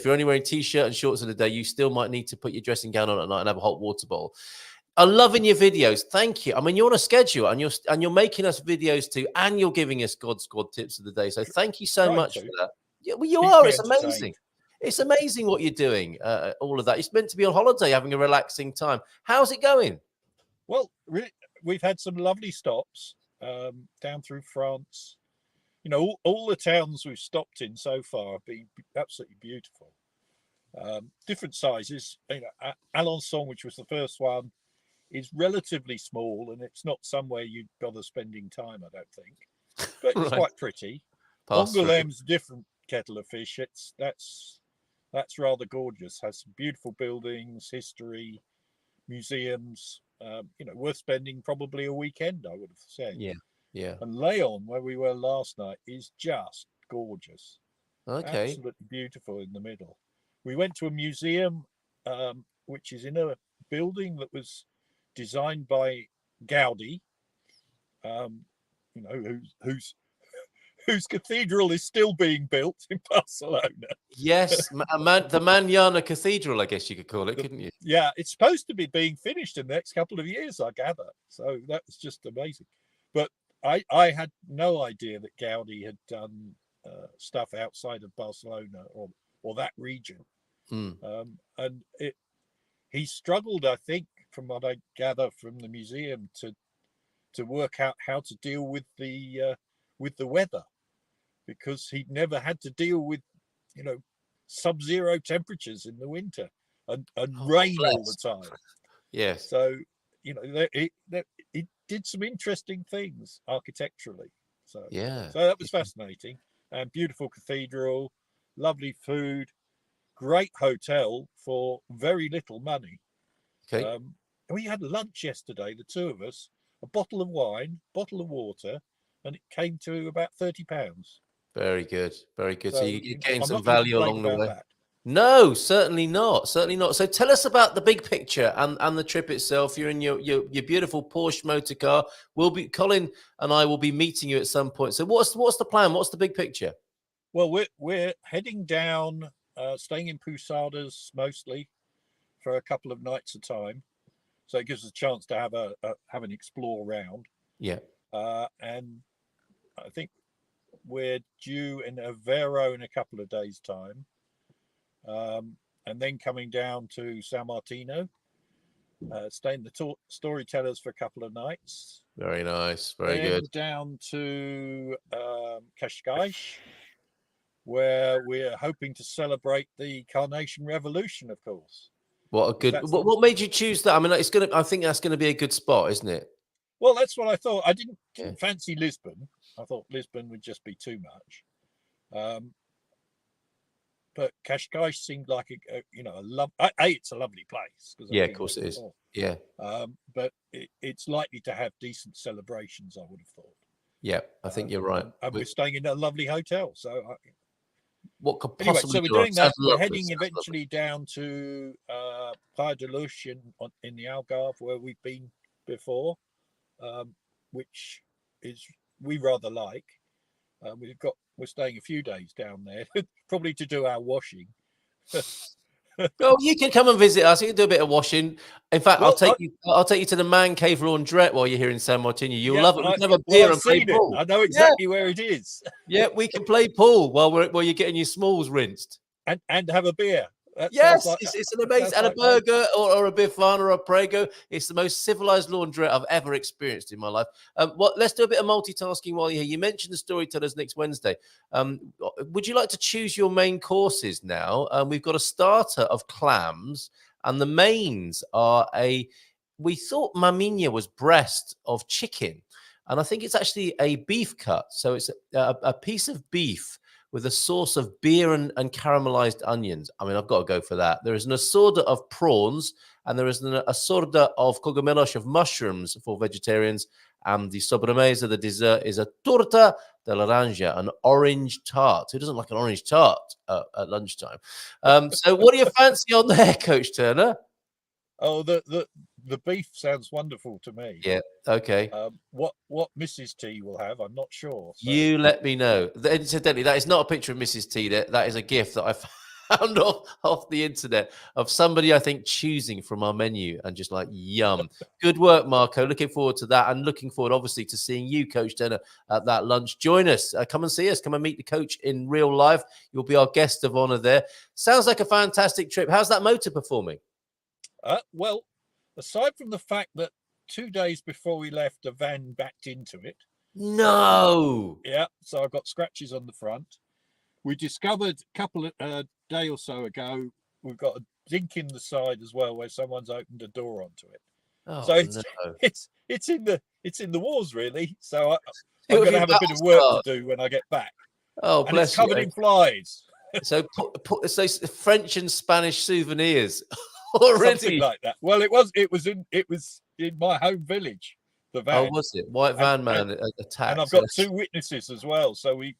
you're only wearing t-shirt and shorts in the day, you still might need to put your dressing gown on at night and have a hot water bowl. I'm loving your videos. Thank you. I mean, you're on a schedule and you're making us videos too, and you're giving us God squad tips of the day. So thank you so much for that. Yeah, well, you are. It's amazing. It's amazing what you're doing. All of that. It's meant to be on holiday, having a relaxing time. How's it going? Well, really, we've had some lovely stops down through France. All the towns we've stopped in so far have been absolutely beautiful. Different sizes. Alençon, which was the first one, is relatively small, and it's not somewhere you'd bother spending time, I don't think. But it's quite pretty. Angoulême's a different kettle of fish. That's rather gorgeous. Has some beautiful buildings, history, museums. Worth spending probably a weekend, I would have said. Yeah. Yeah. And Leon, where we were last night, is just gorgeous. Okay. Absolutely beautiful in the middle. We went to a museum, which is in a building that was designed by Gaudi, whose cathedral is still being built in Barcelona. Yes, the Manana Cathedral, I guess you could call it, couldn't you? Yeah, it's supposed to be being finished in the next couple of years, I gather. So that's just amazing. But I had no idea that Gaudi had done stuff outside of Barcelona or that region. And he struggled, I think, from what I gather from the museum, to work out how to deal with the weather, because he'd never had to deal with sub-zero temperatures in the winter and rain all the time. Yes. So he did some interesting things architecturally. So that was fascinating. And beautiful cathedral, lovely food, great hotel for very little money. Okay. We had lunch yesterday, the two of us, a bottle of wine, bottle of water, and it came to about £30. Very good. Very good. So you're getting some not gonna value complain along the about way. that. No, certainly not. Certainly not. So tell us about the big picture and the trip itself. You're in your beautiful Porsche motor car. Colin and I will be meeting you at some point. So what's the plan? What's the big picture? Well, we're heading down, staying in Posadas mostly for a couple of nights a time, so it gives us a chance to have an explore round. Yeah. And I think we're due in Aveiro in a couple of days' time, and then coming down to San Martino, staying the Storytellers for a couple of nights. Very nice. Very then good. down to Cascais, where we're hoping to celebrate the Carnation Revolution, of course. What a good. That's What made you choose that? I mean, it's gonna. I think that's gonna be a good spot, isn't it? Well, that's what I thought. I didn't Yeah. fancy Lisbon. I thought Lisbon would just be too much. But Cascais seemed like it's a lovely place. Yeah, of course it is. Yeah. But it's likely to have decent celebrations, I would have thought. Yeah, I think you're right. And we're staying in a lovely hotel. So what could anyway, possibly so we're go wrong? doing that. Sounds We're lovely, heading sounds eventually down to Praia de Luz in the Algarve, where we've been before, which is we rather like. We're staying a few days down there, probably to do our washing. Oh, you can come and visit us. You can do a bit of washing. In fact, Well, I'll take you to the man cave laundrette while you're here in San Martino. You'll Yeah, love it. We can have a well, beer I've and play seen it. pool. I know exactly where it is. Yeah, we can play pool while you're getting your smalls rinsed. and have a beer. That Yes, sounds like- it's an amazing, sounds and a like burger or a bifan or a prego. It's the most civilized laundrette I've ever experienced in my life. Let's do a bit of multitasking while you're here. You mentioned the Storytellers next Wednesday. Would you like to choose your main courses now? We've got a starter of clams, and the mains are we thought maminha was breast of chicken, and I think it's actually a beef cut. So it's a piece of beef with a sauce of beer and caramelized onions. I mean, I've got to go for that. There is an assorta of prawns, and there is an assorta of cogumelos, of mushrooms for vegetarians. And the sobremesa, the dessert, is a torta de laranja, an orange tart. Who doesn't like an orange tart at lunchtime? So what do you fancy on there, Coach Turner? Oh, the beef sounds wonderful to me. Yeah, okay. What Mrs. T will have, I'm not sure. So. You let me know. Incidentally, that is not a picture of Mrs. T. That is a gift that I found off the internet of somebody, I think, choosing from our menu and just like, yum. Good work, Marco. Looking forward to that, and looking forward, obviously, to seeing you, Coach Turner, at that lunch. Join us. Come and see us. Come and meet the coach in real life. You'll be our guest of honor there. Sounds like a fantastic trip. How's that motor performing? Well, aside from the fact that 2 days before we left, the van backed into it. No. Yeah, so I've got scratches on the front. We discovered a couple of day or so ago, we've got a dink in the side as well, where someone's opened a door onto it. Oh, So no. it's in the walls, really. So I'm going to have a bit of work to do when I get back. Oh, And bless it's covered you. in flies. So French and Spanish souvenirs already. Something like that. Well, it was in my home village. The van. Oh, was it? White van man attacked. And I've got 2 witnesses as well. So we've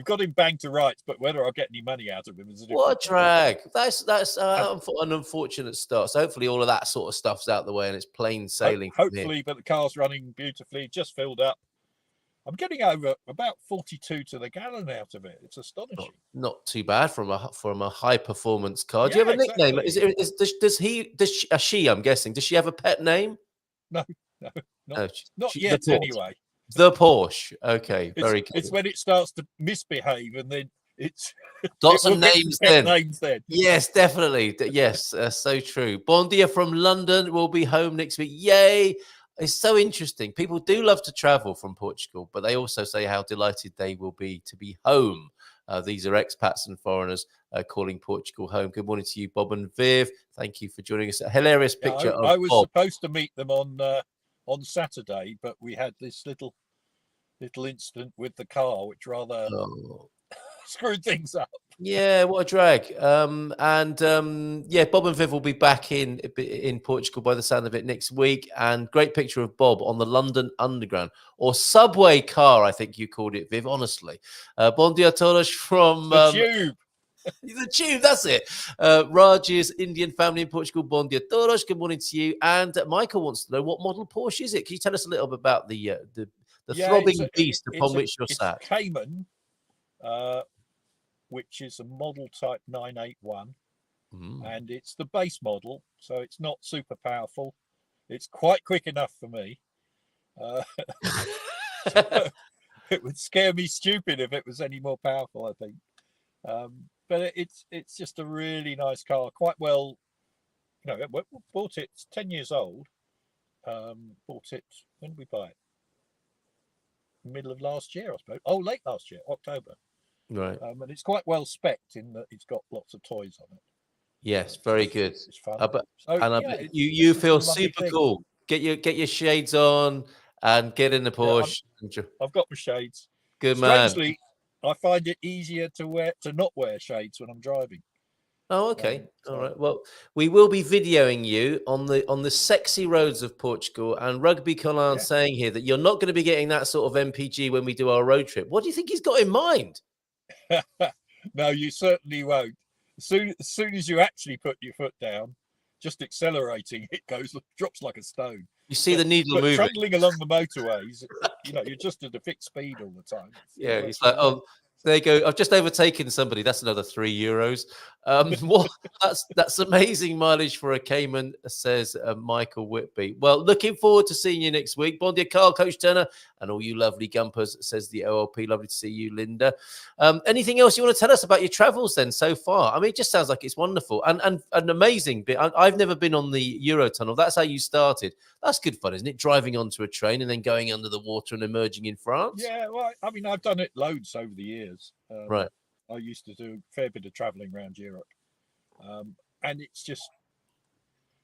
got him banged to rights, but whether I'll get any money out of him is a different What a drag. That's an unfortunate start. So hopefully all of that sort of stuff's out the way and it's plain sailing. Hopefully, but the car's running beautifully, just filled up. I'm getting over about 42 to the gallon out of it. It's astonishing. Not too bad from a high performance car. Do you Yeah, have a nickname? exactly. Does she? I'm guessing. Does she have a pet name? No, No, not she- yet the Porsche. anyway. The Porsche. Okay, very good. It's when it starts to misbehave, and then it's Got it some will get names pet then. Names then. Yes, definitely. Yes, so true. Bon dia from London. We'll be home next week. Yay. It's so interesting. People do love to travel from Portugal, but they also say how delighted they will be to be home. These are expats and foreigners calling Portugal home. Good morning to you, Bob and Viv. Thank you for joining us. A hilarious picture of I was Bob. supposed to meet them on Saturday, but we had this little incident with the car, which rather screwed things up. Yeah, what a drag. Yeah, Bob and Viv will be back in Portugal by the sound of it next week. And great picture of Bob on the London Underground or subway car, I think you called it, Viv, honestly. Bon dia todos from The Tube. The Tube, that's it. Raj's Indian family in Portugal. Bon dia todos. Good morning to you. And Michael wants to know, what model Porsche is it? Can you tell us a little bit about the throbbing beast upon which you're sat? Cayman, which is a model type 981. and it's the base model, so it's not super powerful. It's quite quick enough for me. It would scare me stupid if it was any more powerful, I think. But it's just a really nice car, quite well. You know, bought it. It's 10 years old. Bought it. When did we buy it? Middle of last year, I suppose. Oh, late last year, October. Right. And it's quite well spec'd in that it's got lots of toys on it. Yes, very good. It's fun. You feel super cool. Get your shades on and get in the Porsche. I've got my shades. Good man. Strangely, I find it easier to not wear shades when I'm driving. Oh, okay. All right. Well, we will be videoing you on the sexy roads of Portugal. And Rugby Colin saying here that you're not going to be getting that sort of MPG when we do our road trip. What do you think he's got in mind? No, you certainly won't. As soon as you actually put your foot down, just accelerating, it drops like a stone. You see the needle moving. Traveling along the motorways, you're just at a fixed speed all the time. Yeah, it's like, oh, there you go. I've just overtaken somebody. That's another €3. That's amazing mileage for a Cayman, says Michael Whitby. Well, looking forward to seeing you next week. Bon dia, Carl, Coach Turner, and all you lovely gumpers, says the OLP. Lovely to see you, Linda. Anything else you want to tell us about your travels then so far? I mean, it just sounds like it's wonderful and amazing. But I've never been on the Eurotunnel. That's how you started. That's good fun, isn't it? Driving onto a train and then going under the water and emerging in France. Yeah, well, I mean, I've done it loads over the years. Right. I used to do a fair bit of traveling around Europe. And it's just,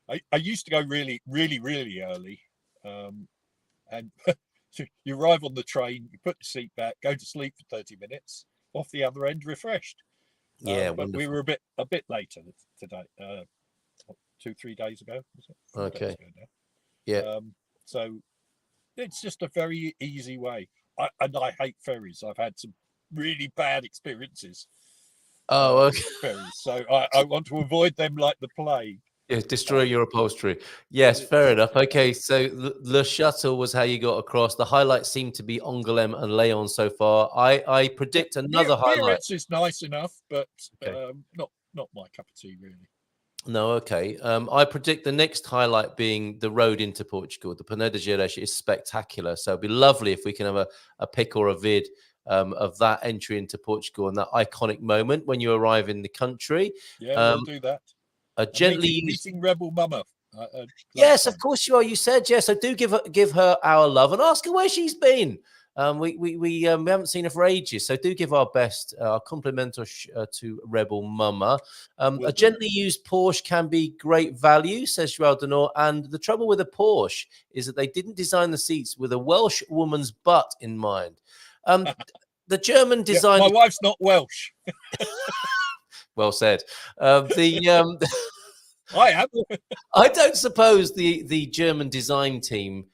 I used to go really, really, really early. And you arrive on the train, you put the seat back, go to sleep for 30 minutes, off the other end, refreshed. Yeah, but we were a bit later today, 2-3 days ago. Was it? Okay. Yeah. So it's just a very easy way. And I hate ferries. I've had some really bad experiences. Oh, okay. Ferries. So I want to avoid them like the plague. Yeah, destroy your upholstery. Yes, fair enough. Okay, so Le Shuttle was how you got across. The highlights seem to be Angoulême and Léon so far. I predict another highlight. Biarritz is nice enough, but okay. Not my cup of tea, really. No, okay. I predict the next highlight being the road into Portugal. The Peneda Gerês is spectacular. So it'd be lovely if we can have a pic or a vid of that entry into Portugal and that iconic moment when you arrive in the country. Yeah, we'll do that. Meeting Rebel Mama. Yes, of course you are. You said yes. So do give her our love and ask her where she's been. We haven't seen her for ages, so do give our best, our compliment to Rebel Mama. A gently used Porsche can be great value, says Joel Denor, and the trouble with a Porsche is that they didn't design the seats with a Welsh woman's butt in mind. The German design. My wife's not Welsh. Well said. I am. I don't suppose the German design team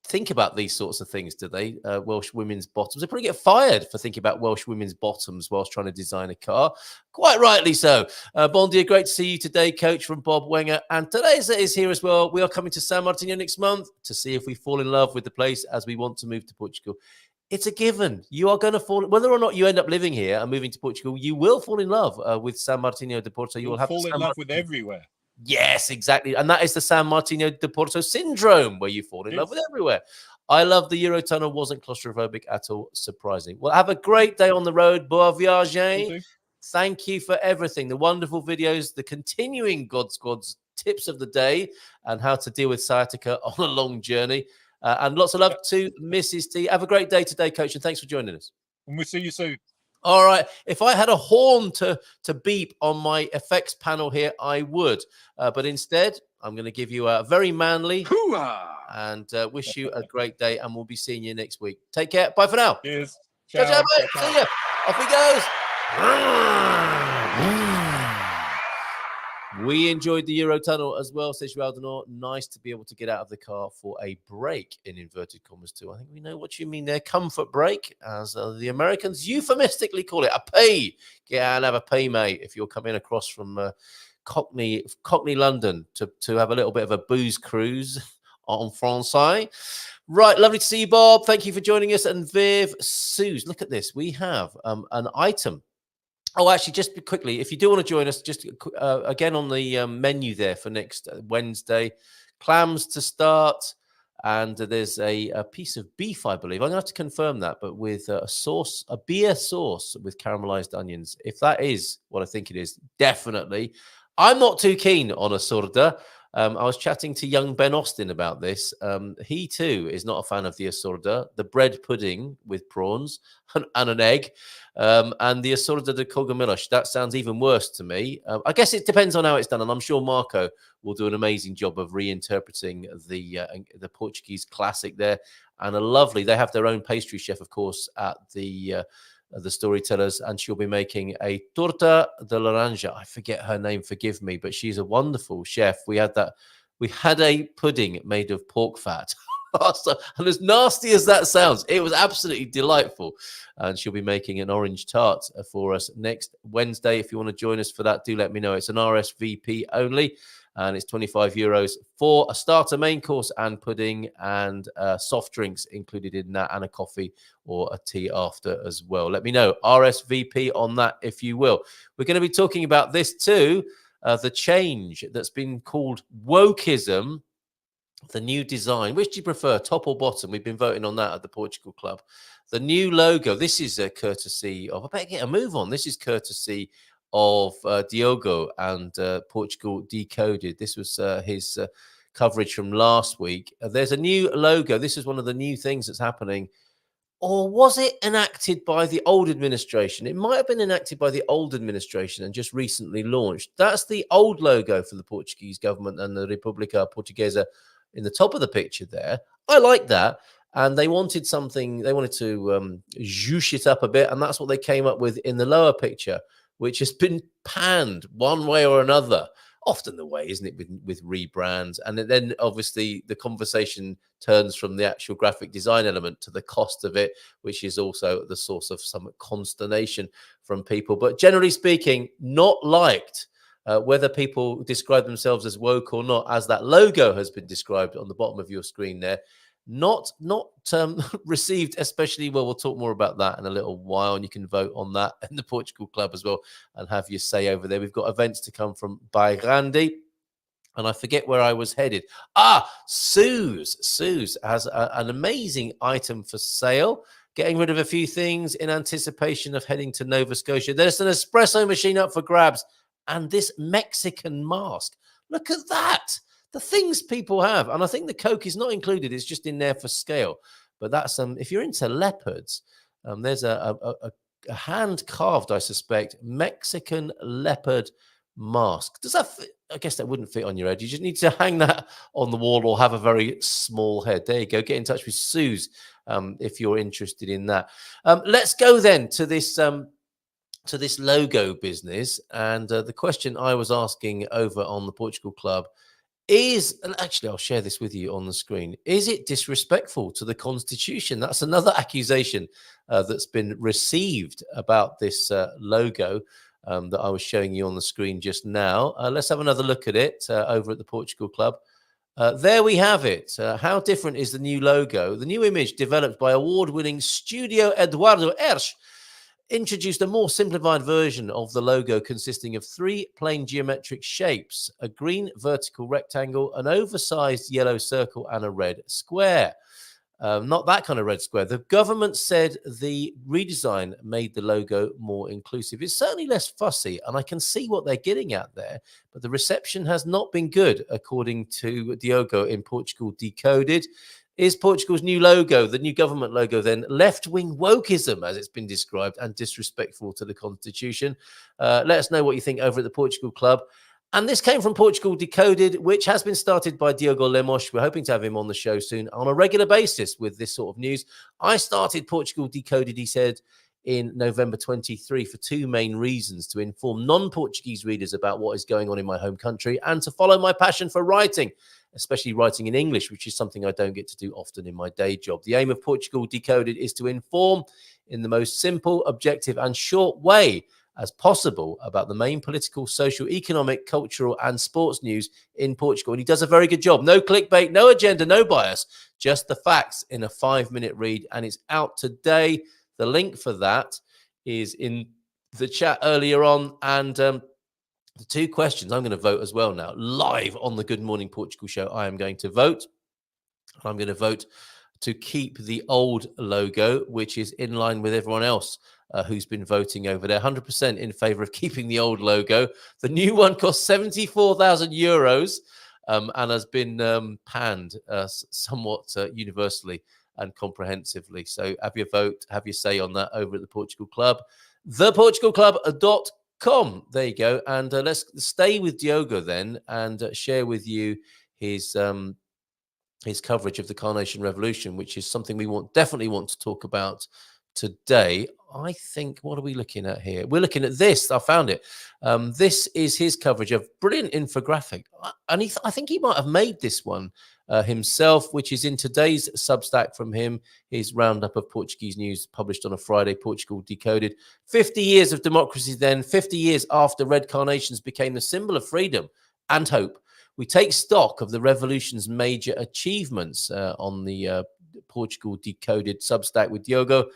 think about these sorts of things, do they? Welsh women's bottoms. They probably get fired for thinking about Welsh women's bottoms whilst trying to design a car. Quite rightly so. Bon dia, great to see you today, Coach, from Bob Wenger. And today is here as well. We are coming to San Martino next month to see if we fall in love with the place as we want to move to Portugal. It's a given. You are going to fall, whether or not you end up living here and moving to Portugal, you will fall in love with San Martino de Porto. You will have fall in love with everywhere. Yes, exactly. And that is the San Martino de Porto syndrome, where you fall in love with everywhere. I love the Eurotunnel. Wasn't claustrophobic at all. Surprising. Well, have a great day on the road. Bon voyage. Thank you for everything. The wonderful videos, the continuing God Squad's tips of the day, and how to deal with sciatica on a long journey. And lots of love to Mrs. T. Have a great day today, Coach, and thanks for joining us. And we'll see you soon. All right. If I had a horn to beep on my effects panel here, I would. But instead, I'm going to give you a very manly and wish you a great day. And we'll be seeing you next week. Take care. Bye for now. Cheers. Ciao, ciao, mate. See ya. Off he goes. We enjoyed the Eurotunnel as well, says Raldenor. Nice to be able to get out of the car for a break, in inverted commas, too. I think we know what you mean there. Comfort break, as the Americans euphemistically call it. A pay. Get out and have a pay, mate, if you're coming across from Cockney, London, to have a little bit of a booze cruise en français. Right, lovely to see you, Bob. Thank you for joining us. And Viv, Suze, look at this. We have an item Oh, actually, just quickly, if you do want to join us, just again on the menu there for next Wednesday, clams to start, and there's a piece of beef, I believe. I'm going to have to confirm that, but with a sauce, a beer sauce with caramelized onions. If that is what I think it is, definitely. I'm not too keen on a sorda. I was chatting to young Ben Austin about this. He too is not a fan of the assorda, the bread pudding with prawns and an egg, and the assorda de cogumelos. That sounds even worse to me. I guess it depends on how it's done, and I'm sure Marco will do an amazing job of reinterpreting the Portuguese classic there. And a lovely, they have their own pastry chef, of course, at the Storytellers, and she'll be making a torta de laranja. I forget her name, forgive me, but she's a wonderful chef. We had a pudding made of pork fat. And as nasty as that sounds, it was absolutely delightful. And she'll be making an orange tart for us next Wednesday. If you want to join us for that, do let me know. It's an RSVP only, and it's €25 for a starter, main course, and pudding, and soft drinks included in that, and a coffee or a tea after as well. Let me know. RSVP on that, if you will. We're going to be talking about this too, the change that's been called wokeism, the new design. Which do you prefer, top or bottom? We've been voting on that at the Portugal Club. The new logo. This is a courtesy of, I better get a move on. This is courtesy of Diogo and Portugal Decoded. This was his coverage from last week. There's a new logo. This is one of the new things that's happening. Or was it enacted by the old administration? It might have been enacted by the old administration and just recently launched. That's the old logo for the Portuguese government and the República Portuguesa in the top of the picture there. I like that. And they wanted something, they wanted to zhoosh it up a bit. And that's what they came up with in the lower picture, which has been panned one way or another. Often the way, isn't it, with rebrands? And then obviously the conversation turns from the actual graphic design element to the cost of it, which is also the source of some consternation from people. But generally speaking, not liked. Whether people describe themselves as woke or not, as that logo has been described on the bottom of your screen there, not received especially well. We'll talk more about that in a little while, and you can vote on that in the Portugal Club as well and have your say over there. We've got events to come from Bairrandi, and I forget where I was headed. Suze has an amazing item for sale, getting rid of a few things in anticipation of heading to Nova Scotia. There's an espresso machine up for grabs, and this Mexican mask. Look at that. The things people have, and I think the Coke is not included. It's just in there for scale. But that's if you're into leopards, there's a hand carved, I suspect, Mexican leopard mask. Does that fit? I guess that wouldn't fit on your head. You just need to hang that on the wall or have a very small head. There you go. Get in touch with Suze if you're interested in that. Let's go then to this logo business, and the question I was asking over on the Portugal Club is, and actually I'll share this with you on the screen, is it disrespectful to the Constitution? That's another accusation that's been received about this logo that I was showing you on the screen just now. Let's have another look at it over at the Portugal Club. There we have it. How different is the new logo? The new image, developed by award-winning studio Eduardo Ersch, introduced a more simplified version of the logo consisting of three plain geometric shapes: a green vertical rectangle, an oversized yellow circle, and a red square. Not that kind of red square. The government said the redesign made the logo more inclusive. It's certainly less fussy, and I can see what they're getting at there, but the reception has not been good, according to Diogo in Portugal Decoded. Is Portugal's new logo, the new government logo, then left-wing wokeism, as it's been described, and disrespectful to the Constitution? Let us know what you think over at the Portugal Club. And this came from Portugal Decoded, which has been started by Diogo Lemos. We're hoping to have him on the show soon on a regular basis with this sort of news. I started Portugal Decoded, he said, in November 23 for two main reasons: to inform non-Portuguese readers about what is going on in my home country, and to follow my passion for writing, especially writing in English, which is something I don't get to do often in my day job. The aim of Portugal Decoded is to inform in the most simple, objective, and short way as possible about the main political, social, economic, cultural, and sports news in Portugal. And he does a very good job. No clickbait, no agenda, no bias, just the facts in a 5-minute read. And it's out today. The link for that is in the chat earlier on, and the 2 questions. I'm going to vote as well now, live on the Good Morning Portugal show. I am going to vote. I'm going to vote to keep the old logo, which is in line with everyone else who's been voting over there. 100% in favour of keeping the old logo. The new one costs 74,000 euros and has been panned somewhat universally and comprehensively. So have your vote, have your say on that over at the Portugal Club. theportugalclub.com. There you go. And let's stay with Diogo then and share with you his coverage of the Carnation Revolution, which is something we definitely want to talk about today. I think, what are we looking at here? We're looking at this. I found it. This is his coverage of brilliant infographic. And I think he might have made this one himself, which is in today's Substack from him, his roundup of Portuguese news published on a Friday, Portugal Decoded. 50 years of democracy then, 50 years after red carnations became the symbol of freedom and hope. We take stock of the revolution's major achievements on the Portugal Decoded Substack with Diogo.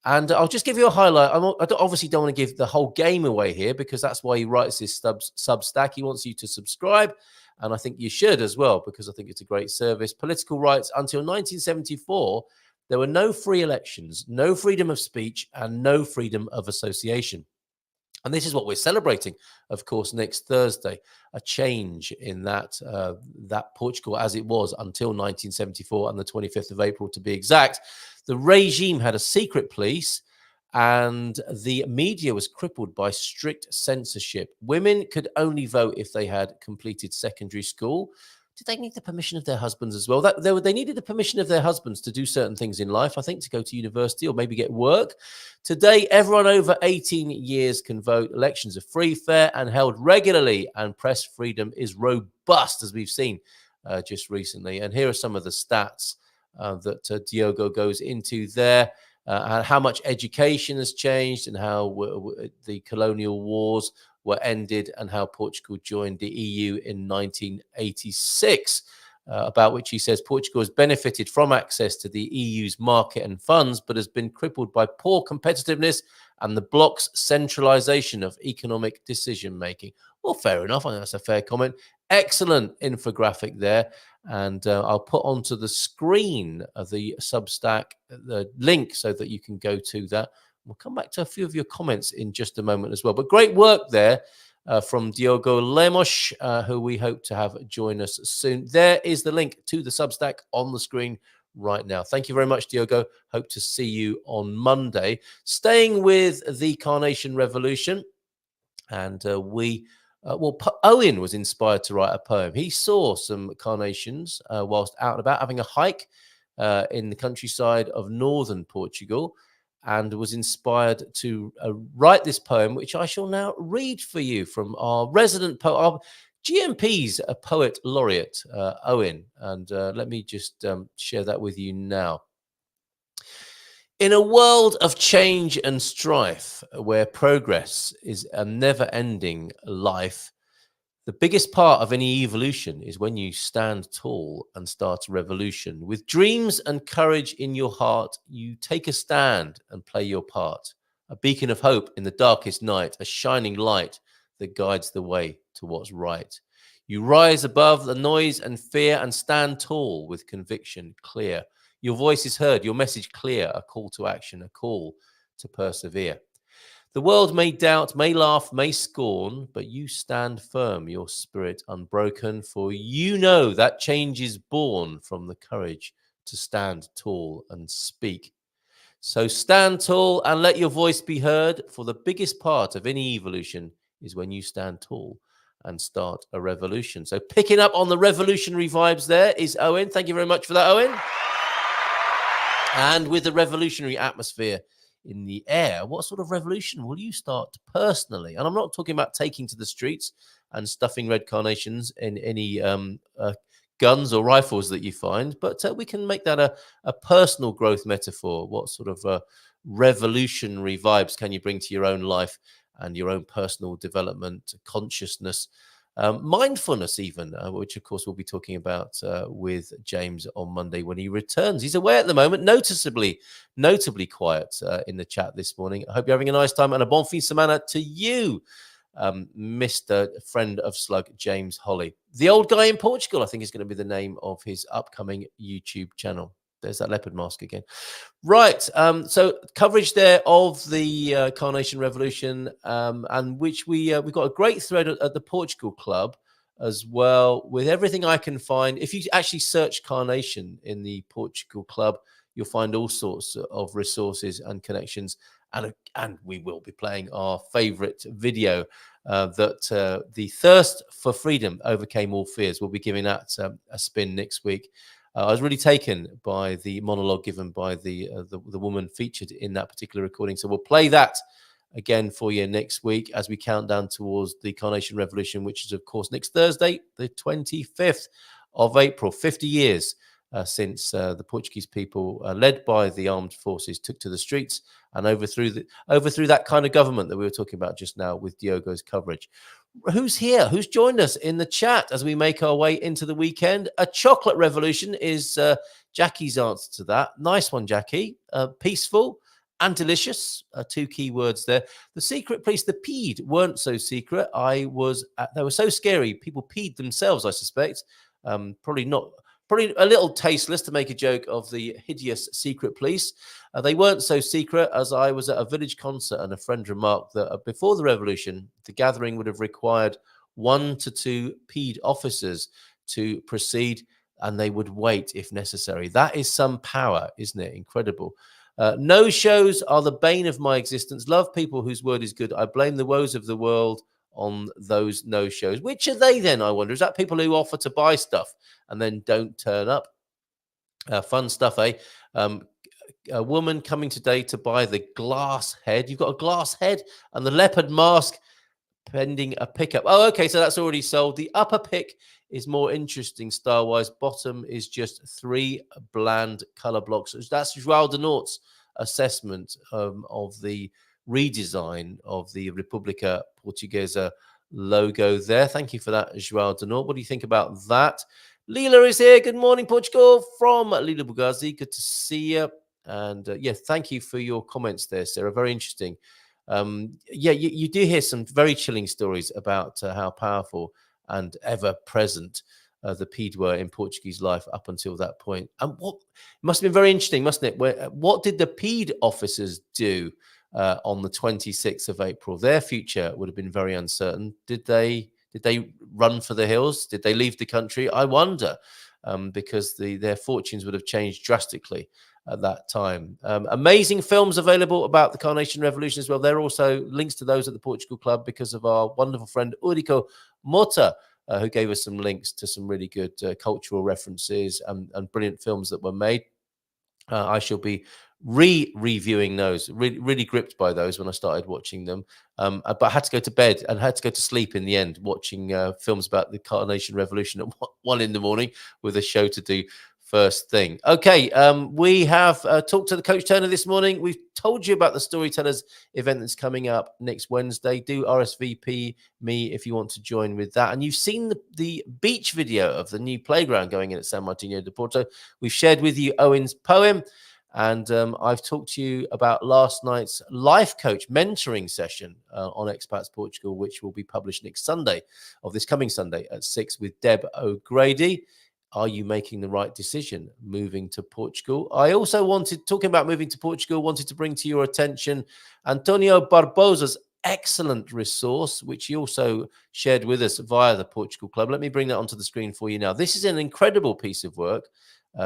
And I'll just give you a highlight. I obviously don't want to give the whole game away here because that's why he writes this Substack. He wants you to subscribe. And I think you should as well, because I think it's a great service. Political rights until 1974, there were no free elections, no freedom of speech, and no freedom of association. And this is what we're celebrating, of course, next Thursday, a change in that Portugal as it was until 1974 and the 25th of April, to be exact. The regime had a secret police and the media was crippled by strict censorship. Women could only vote if they had completed secondary school. Did they need the permission of their husbands as well? They needed the permission of their husbands to do certain things in life, I think, to go to university or maybe get work. Today, everyone over 18 years can vote. Elections are free, fair, and held regularly. And press freedom is robust, as we've seen just recently. And here are some of the stats that Diogo goes into there. How much education has changed and how the colonial wars were ended and how Portugal joined the EU in 1986, about which he says Portugal has benefited from access to the EU's market and funds, but has been crippled by poor competitiveness and the bloc's centralisation of economic decision-making. Well, fair enough. I think that's a fair comment. Excellent infographic there. And I'll put onto the screen of the Substack the link so that you can go to that. We'll come back to a few of your comments in just a moment as well. But great work there from Diogo Lemos, who we hope to have join us soon. There is the link to the Substack on the screen right now. Thank you very much, Diogo. Hope to see you on Monday. Staying with the Carnation Revolution, and Owen was inspired to write a poem. He saw some carnations whilst out and about having a hike in the countryside of northern Portugal, and was inspired to write this poem, which I shall now read for you from our resident poet, our GMP's a poet laureate, Owen. And let me just share that with you now. In a world of change and strife, where progress is a never-ending life, the biggest part of any evolution is when you stand tall and start a revolution. With dreams and courage in your heart, you take a stand and play your part. A beacon of hope in the darkest night, a shining light that guides the way to what's right. You rise above the noise and fear and stand tall with conviction clear. Your voice is heard, your message clear, a call to action, a call to persevere. The world may doubt, may laugh, may scorn, but you stand firm, your spirit unbroken, for you know that change is born from the courage to stand tall and speak. So stand tall and let your voice be heard, for the biggest part of any evolution is when you stand tall and start a revolution. So picking up on the revolutionary vibes there is Owen. Thank you very much for that, Owen. And with the revolutionary atmosphere in the air, what sort of revolution will you start personally? And I'm not talking about taking to the streets and stuffing red carnations in any guns or rifles that you find, but we can make that a personal growth metaphor. What sort of revolutionary vibes can you bring to your own life and your own personal development, consciousness, mindfulness even, which of course we'll be talking about with James on Monday when he returns. He's away at the moment, notably quiet in the chat this morning. I hope you're having a nice time, and a bon fin semana to you, Mr. Friend of Slug, James Holly. The Old Guy in Portugal, I think, is going to be the name of his upcoming YouTube channel. There's that leopard mask again. Right. So coverage there of the Carnation Revolution, and which we've got a great thread at the Portugal Club as well, with everything I can find. If you actually search Carnation in the Portugal Club, you'll find all sorts of resources and connections. And we will be playing our favorite video that the thirst for freedom overcame all fears. We'll be giving that a spin next week. I was really taken by the monologue given by the woman featured in that particular recording. So we'll play that again for you next week as we count down towards the Carnation Revolution, which is, of course, next Thursday, the 25th of April, 50 years since the Portuguese people, led by the armed forces, took to the streets and overthrew that kind of government that we were talking about just now with Diogo's coverage. Who's here? Who's joined us in the chat as we make our way into the weekend? A chocolate revolution is Jackie's answer to that. Nice one, Jackie. Peaceful and delicious. Two key words there. The secret police, the peed, weren't so secret. They were so scary. People peed themselves, I suspect. Probably a little tasteless, to make a joke of the hideous secret police. They weren't so secret, as I was at a village concert and a friend remarked that before the revolution, the gathering would have required 1 to 2 peed officers to proceed, and they would wait if necessary. That is some power, isn't it? Incredible. No shows are the bane of my existence. Love people whose word is good. I blame the woes of the world on those no shows. Which are they then, I wonder? Is that people who offer to buy stuff and then don't turn up? Fun stuff, eh? A woman coming today to buy the glass head. You've got a glass head and the leopard mask pending a pickup. Oh, okay, so that's already sold. The upper pick is more interesting style-wise. Bottom is just 3 bland color blocks. That's João de Nort's assessment of the redesign of the República Portuguesa logo there. Thank you for that, João de Nort. What do you think about that? Leela is here. Good morning, Portugal, from Leela Bugazi. Good to see you. And thank you for your comments there, Sarah. Very interesting. You do hear some very chilling stories about how powerful and ever present the peed were in Portuguese life up until that point. And what must have been very interesting, mustn't it? What did the peed officers do on the 26th of April? Their future would have been very uncertain. Did they run for the hills? Did they leave the country? I wonder, because their fortunes would have changed drastically at that time. Amazing films available about the Carnation Revolution as well. There are also links to those at the Portugal Club because of our wonderful friend Urico Mota, who gave us some links to some really good cultural references and brilliant films that were made. I shall be reviewing those, really gripped by those when I started watching them. But I had to go to bed and had to go to sleep in the end, watching films about the Carnation Revolution at 1 a.m. with a show to do first thing. Okay, we have talked to the Coach Turner this morning. We've told you about the Storytellers event that's coming up next Wednesday. Do RSVP me if you want to join with that. And you've seen the beach video of the new playground going in at San Martinho de Porto. We've shared with you Owen's poem. And I've talked to you about last night's life coach mentoring session on Expats Portugal, which will be published next Sunday, of this coming Sunday at 6 with Deb O'Grady. Are you making the right decision moving to Portugal? I also talking about moving to Portugal, wanted to bring to your attention Antonio Barbosa's excellent resource, which he also shared with us via the Portugal Club. Let me bring that onto the screen for you now. This is an incredible piece of work.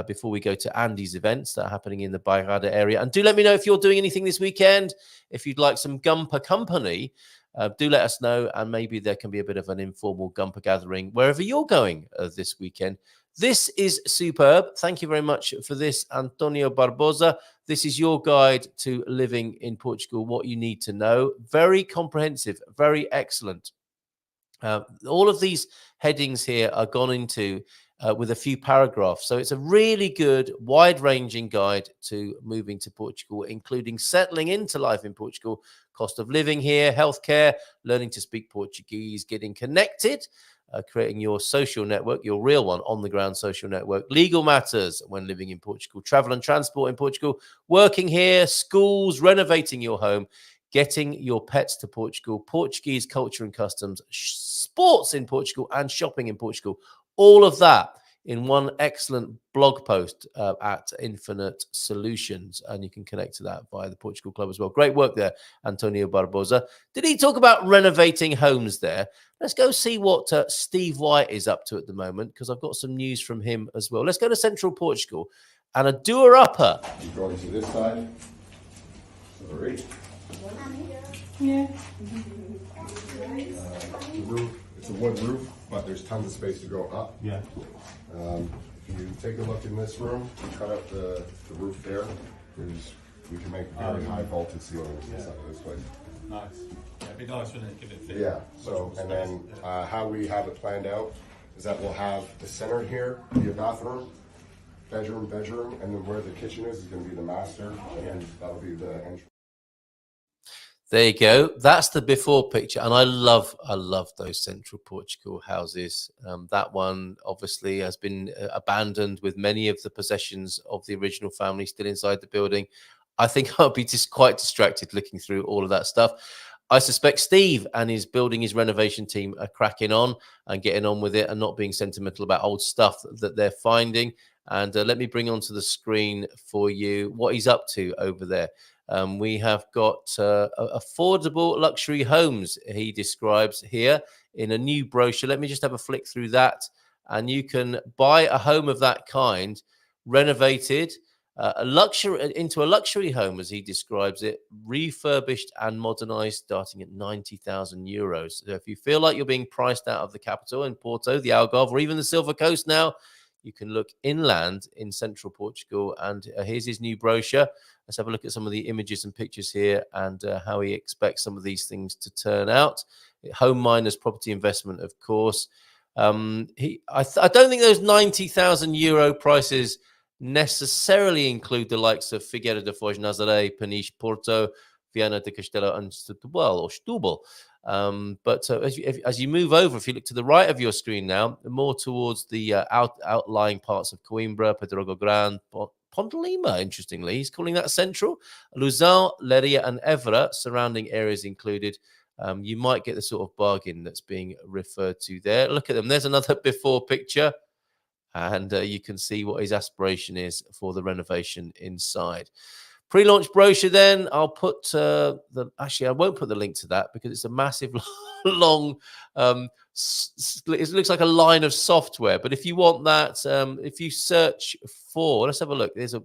Before we go to Andy's events that are happening in the Bairrada area. And do let me know if you're doing anything this weekend. If you'd like some Gumper company, do let us know. And maybe there can be a bit of an informal Gumper gathering wherever you're going this weekend. This is superb. Thank you very much for this, Antonio Barbosa. This is your guide to living in Portugal, what you need to know. Very comprehensive, very excellent. All of these headings here are gone into with a few paragraphs. So it's a really good, wide-ranging guide to moving to Portugal, including settling into life in Portugal, cost of living here, healthcare, learning to speak Portuguese, getting connected creating your social network, your real one, on-the-ground social network. Legal matters when living in Portugal, travel and transport in Portugal, working here, schools, renovating your home, getting your pets to Portugal, Portuguese culture and customs, sports in Portugal, and shopping in Portugal. All of that in one excellent blog post at Infinite Solutions. And you can connect to that via the Portugal Club as well. Great work there, Antonio Barbosa. Did he talk about renovating homes there? Let's go see what Steve White is up to at the moment, because I've got some news from him as well. Let's go to Central Portugal and a doer-upper. You're going to this side. Sorry. Yeah. The roof, it's a wood roof, but there's tons of space to go up. Yeah. If you take a look in this room, cut out the roof there. We can make very high voltage ceilings inside of this place. Nice. Yeah, it'd be nice, wouldn't it? Give it a fit. Yeah, so, and then how we have it planned out is that we'll have the center here be a bathroom, bedroom, and then where the kitchen is going to be the master, and that'll be the entrance. There you go. That's the before picture, and I love those Central Portugal houses. That one obviously has been abandoned, with many of the possessions of the original family still inside the building. I think I'll be just quite distracted looking through all of that stuff. I suspect Steve and his renovation team are cracking on and getting on with it and not being sentimental about old stuff that they're finding. And let me bring onto the screen for you what he's up to over there. We have got affordable luxury homes, he describes here in a new brochure. Let me just have a flick through that. And you can buy a home of that kind, renovated, into a luxury home, as he describes it, refurbished and modernized, starting at 90,000 euros. So if you feel like you're being priced out of the capital in Porto, the Algarve, or even the Silver Coast now, you can look inland in Central Portugal. And here's his new brochure. Let's have a look at some of the images and pictures here, and how he expects some of these things to turn out. Home miners property investment, of course. I don't think those 90,000 euro prices necessarily include the likes of Figueira da Foz, Nazaré, Peniche, Porto, Viana de Castelo, and Setúbal. But as you move over, if you look to the right of your screen now, more towards the outlying parts of Coimbra, Pedrógão Grande, Ponte Lima, interestingly, he's calling that central. Luzão, Leiria, and Évora, surrounding areas included. You might get the sort of bargain that's being referred to there. Look at them. There's another before picture. And you can see what his aspiration is for the renovation inside. Pre-launch brochure then, I'll put actually I won't put the link to that because it's a massive long it looks like a line of software. But if you want that, if you search for, let's have a look, there's a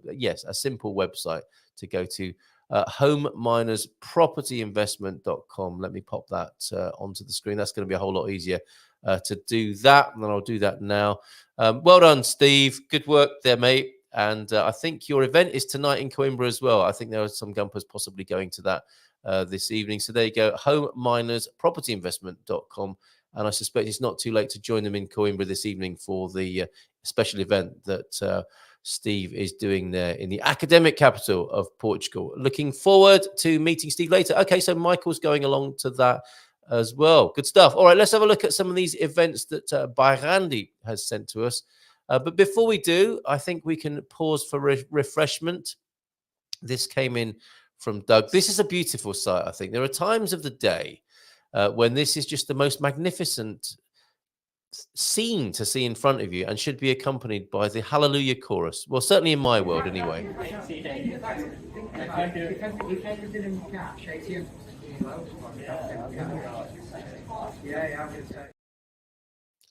simple website to go to, homeminerspropertyinvestment.com. Let me pop that onto the screen. That's going to be a whole lot easier to do that, and then I'll do that now. Well done, Steve. Good work there, mate. And I think your event is tonight in Coimbra as well. I think there are some Gumpers possibly going to that this evening. So there you go, homeminerspropertyinvestment.com. And I suspect it's not too late to join them in Coimbra this evening for the special event that Steve is doing there in the academic capital of Portugal. Looking forward to meeting Steve later. Okay, so Michael's going along to that as well. Good stuff. All right, let's have a look at some of these events that Bairandi has sent to us. But before we do, I think we can pause for refreshment. This came in from Doug. This is a beautiful sight, I think. There are times of the day when this is just the most magnificent scene to see in front of you and should be accompanied by the Hallelujah chorus. Well, certainly in my world, anyway.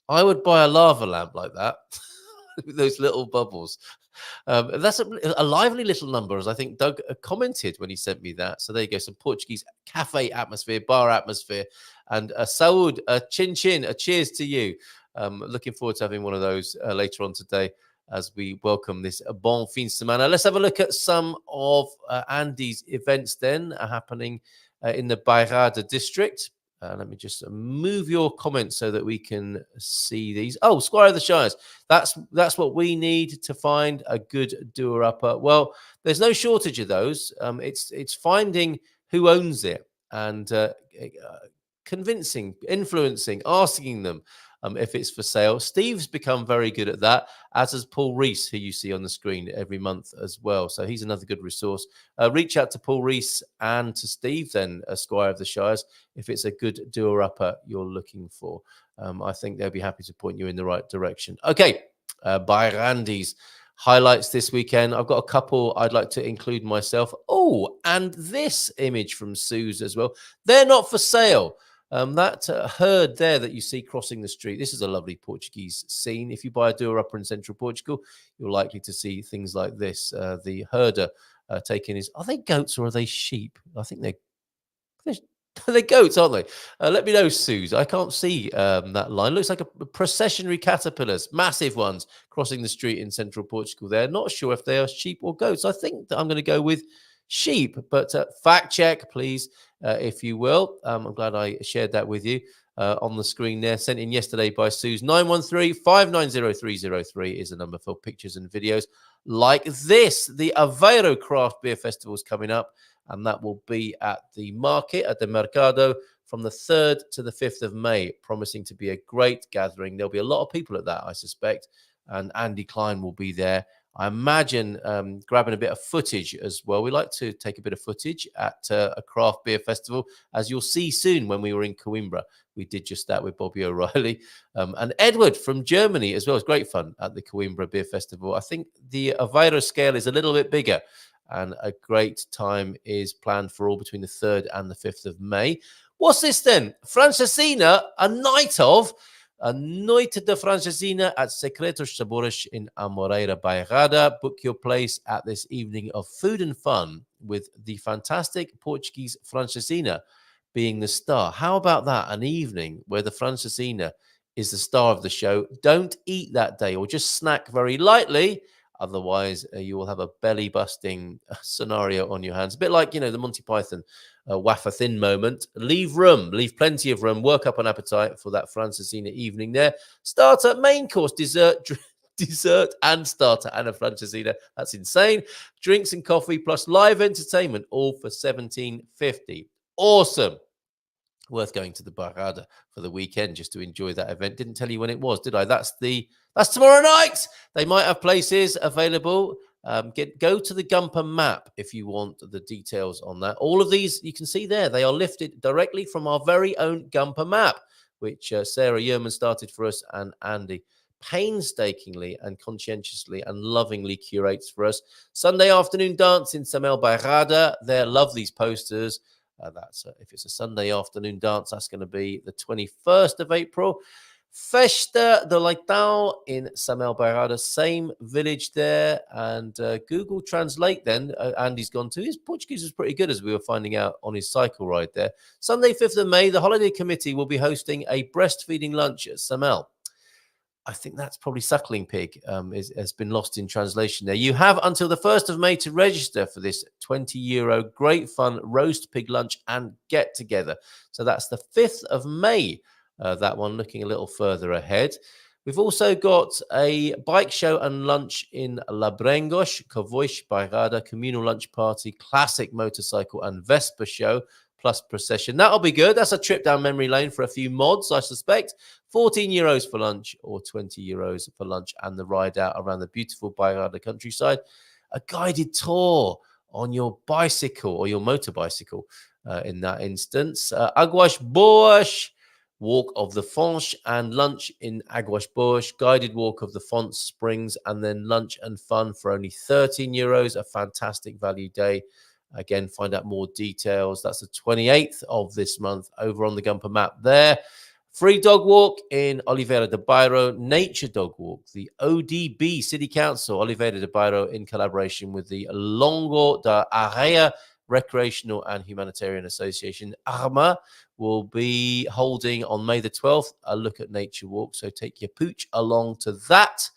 I would buy a lava lamp like that. With those little bubbles. That's a lively little number, as I think Doug commented when he sent me that. So there you go, some Portuguese cafe atmosphere, bar atmosphere, and a saúde, a chin chin, a cheers to you. Looking forward to having one of those later on today as we welcome this bon fin de semana. Let's have a look at some of Andy's events then happening in the Bairrada district. Let me just move your comments so that we can see these. Oh, Squire of the Shires. That's what we need to find a good doer-upper. Well, there's no shortage of those. It's finding who owns it and convincing, influencing, asking them if it's for sale. Steve's become very good at that, as has Paul Rees, who you see on the screen every month as well. So he's another good resource. Reach out to Paul Rees and to Steve then, Squire of the Shires, if it's a good doer-upper you're looking for. I think they'll be happy to point you in the right direction. Okay, by Randy's highlights this weekend. I've got a couple I'd like to include myself. Oh, and this image from Sue's as well. They're not for sale. That herd there that you see crossing the street, this is a lovely Portuguese scene. If you buy a doer-upper in central Portugal, you're likely to see things like this. The herder taking his... Are they goats or are they sheep? I think they're goats, aren't they? Let me know, Suze. I can't see that line. Looks like a processionary caterpillars, massive ones, crossing the street in central Portugal there. Not sure if they are sheep or goats. I think that I'm going to go with sheep, but fact check, please, if you will. I'm glad I shared that with you on the screen there. Sent in yesterday by Suze. 913-590-303 is the number for pictures and videos like this. The Aveiro Craft Beer Festival is coming up, and that will be at the market, at the Mercado, from the 3rd to the 5th of May, promising to be a great gathering. There'll be a lot of people at that, I suspect, and Andy Klein will be there. I imagine grabbing a bit of footage as well. We like to take a bit of footage at a craft beer festival, as you'll see soon when we were in Coimbra. We did just that with Bobby O'Reilly and Edward from Germany as well. It's great fun at the Coimbra Beer Festival. I think the Aveiro scale is a little bit bigger, and a great time is planned for all between the 3rd and the 5th of May. What's this then? Francesina, a night de Francesina at Secretos Sabores in Amoreira Bairrada. Book your place at this evening of food and fun with the fantastic Portuguese Francesina being the star. How about that? An evening where the Francesina is the star of the show. Don't eat that day, or just snack very lightly. Otherwise, you will have a belly-busting scenario on your hands. A bit like, the Monty Python wafer thin moment. Leave plenty of room. Work up an appetite for that Francesina evening there. Starter, main course, dessert, and starter, and a Francesina. That's insane. Drinks and coffee plus live entertainment, all for $17.50. Awesome. Worth going to the Barrada for the weekend just to enjoy that event. Didn't tell you when it was, did I? That's tomorrow night. They might have places available. Go to the Gumper map if you want the details on that. All of these you can see there. They are lifted directly from our very own Gumper map, which Sarah Yerman started for us, and Andy painstakingly and conscientiously and lovingly curates for us. Sunday afternoon dance in Samel Bairrada. They love these posters. If it's a Sunday afternoon dance, that's going to be the 21st of April. Festa de Leitão in Samel Bairrada, same village there. And Google Translate then, Andy's gone to. His Portuguese is pretty good, as we were finding out on his cycle ride there. Sunday, 5th of May, the holiday committee will be hosting a breastfeeding lunch at Samel. I think that's probably suckling pig has been lost in translation there. You have until the 1st of May to register for this €20 great fun roast pig lunch and get together. So that's the 5th of May, that one, looking a little further ahead. We've also got a bike show and lunch in Labrengos, Cavois, Bairrada, communal lunch party, classic motorcycle and Vespa show, plus procession. That'll be good. That's a trip down memory lane for a few mods, I suspect. €14 for lunch or €20 for lunch and the ride out around the beautiful Bairrada countryside. A guided tour on your bicycle or your motorbicycle in that instance. Águas Boas, walk of the Fonte and lunch in Águas Boas, guided walk of the Fonte Springs, and then lunch and fun for only €13. A fantastic value day. Again, find out more details. That's the 28th of this month over on the Gumper map there. Free dog walk in Oliveira de Bairro. Nature dog walk. The ODB City Council, Oliveira de Bairro, in collaboration with the Longo da Areia Recreational and Humanitarian Association, ARMA, will be holding on May the 12th a look at nature walk. So take your pooch along to that.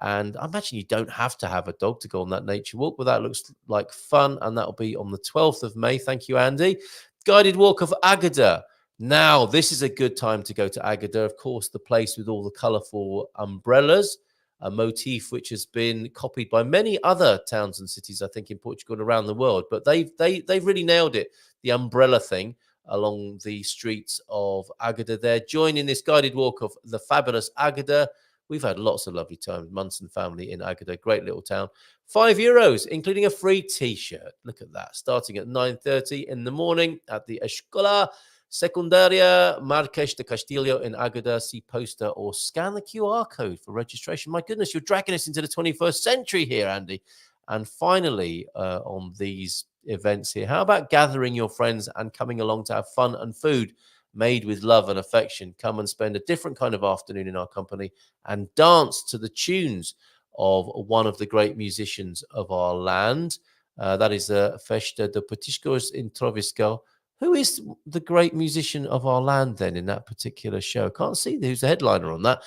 And I imagine you don't have to have a dog to go on that nature walk, but that looks like fun. And that'll be on the 12th of May. Thank you, Andy. Guided walk of Agada. Now, this is a good time to go to Agada. Of course, the place with all the colourful umbrellas, a motif which has been copied by many other towns and cities, I think, in Portugal and around the world. But they've really nailed it, the umbrella thing. along the streets of Agadir there, joining this guided walk of the fabulous Agadir. We've had lots of lovely times. Munson family in Agadir, great little town. €5, including a free T-shirt. Look at that. Starting at 9:30 in the morning at the Escola Secundaria Marques de Castillo in Agadir. See poster or scan the QR code for registration. My goodness, you're dragging us into the 21st century here, Andy. And finally, on these events here, how about gathering your friends and coming along to have fun and food made with love and affection? Come and spend a different kind of afternoon in our company and dance to the tunes of one of the great musicians of our land. That is the Festa de Petiscos in Trovisco. Who is the great musician of our land then in that particular show? Can't see who's the headliner on that.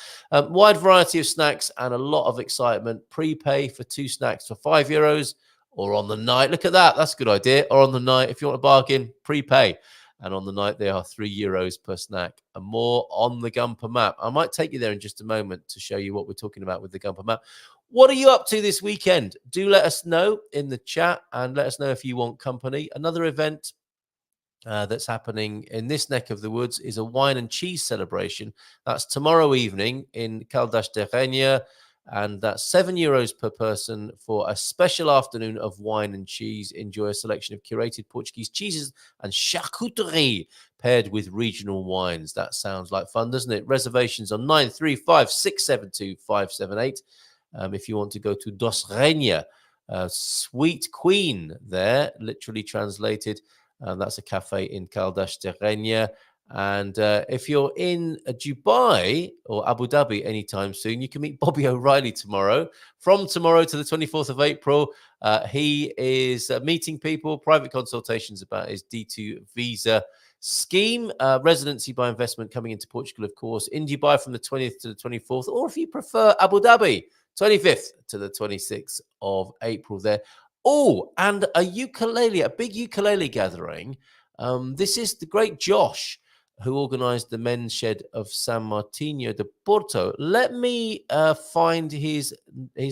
Wide variety of snacks and a lot of excitement. Prepay for 2 snacks for €5, or on the night. Look at that. That's a good idea. Or on the night, if you want a bargain, prepay. And on the night, they are €3 per snack. And more on the Gumper map. I might take you there in just a moment to show you what we're talking about with the Gumper map. What are you up to this weekend? Do let us know in the chat and let us know if you want company. Another event that's happening in this neck of the woods is a wine and cheese celebration. That's tomorrow evening in Caldas de Reina, and that's €7 per person for a special afternoon of wine and cheese. Enjoy a selection of curated Portuguese cheeses and charcuterie paired with regional wines. That sounds like fun, doesn't it? Reservations on 935 672 578. If you want to go to Dos Reina, Sweet Queen there, literally translated. That's a cafe in Caldas de Reina. And if you're in Dubai or Abu Dhabi anytime soon, you can meet Bobby O'Reilly tomorrow. From tomorrow to the 24th of April, he is meeting people, private consultations about his D2 visa scheme, residency by investment coming into Portugal, of course, in Dubai from the 20th to the 24th, or if you prefer Abu Dhabi, 25th to the 26th of April there. Oh, and a ukulele, a big ukulele gathering. This is the great Josh, who organised the men's shed of San Martino de Porto. Let me find his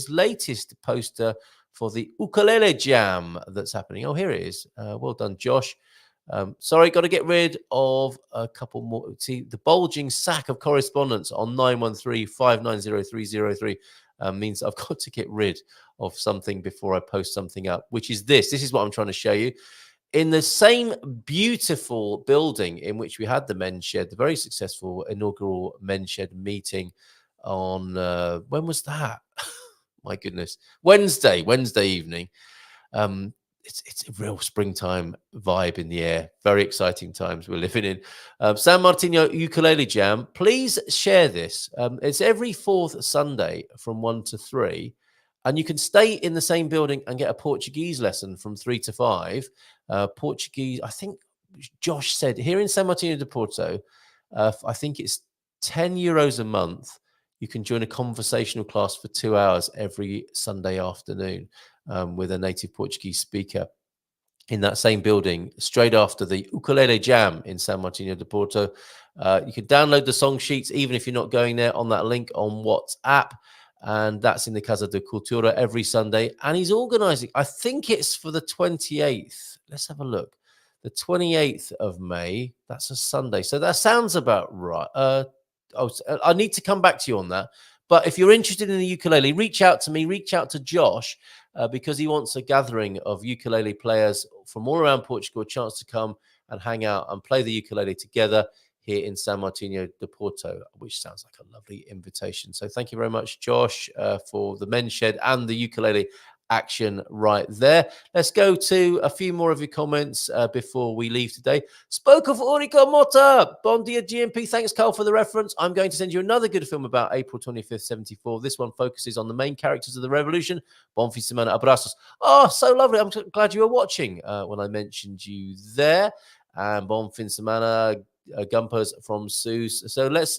latest poster for the ukulele jam that's happening. Oh, here it is. Well done, Josh. Sorry, got to get rid of a couple more. See, the bulging sack of correspondence on 913-590-303 means I've got to get rid of something before I post something up, which is this. This is what I'm trying to show you. In the same beautiful building in which we had the men's shed, the very successful inaugural men's shed meeting on, when was that? My goodness. Wednesday evening. It's a real springtime vibe in the air. Very exciting times we're living in. San Martino Ukulele Jam. Please share this. It's every 4th Sunday from 1 to 3. And you can stay in the same building and get a Portuguese lesson from 3 to 5. Portuguese, I think Josh said, here in San Martino de Porto, I think it's €10 a month. You can join a conversational class for 2 hours every Sunday afternoon with a native Portuguese speaker in that same building, straight after the ukulele jam in San Martino de Porto. You can download the song sheets, even if you're not going there, on that link on WhatsApp. And that's in the Casa de Cultura every Sunday. And he's organising, I think it's for the 28th. Let's have a look. The 28th of May. That's a Sunday. So that sounds about right. I need to come back to you on that. But if you're interested in the ukulele, reach out to me, reach out to Josh, because he wants a gathering of ukulele players from all around Portugal, a chance to come and hang out and play the ukulele together here in San Martino de Porto, which sounds like a lovely invitation. So thank you very much, Josh, for the men's shed and the ukulele action right there. Let's go to a few more of your comments before we leave today. Spoke of Urico Mota. Bon dia, GMP. Thanks, Carl, for the reference. I'm going to send you another good film about April 25th, 74. This one focuses on the main characters of the revolution. Bon fin semana, abrazos. Oh, so lovely. I'm glad you were watching when I mentioned you there. And bon fin semana, Gumpers from Seuss. So let's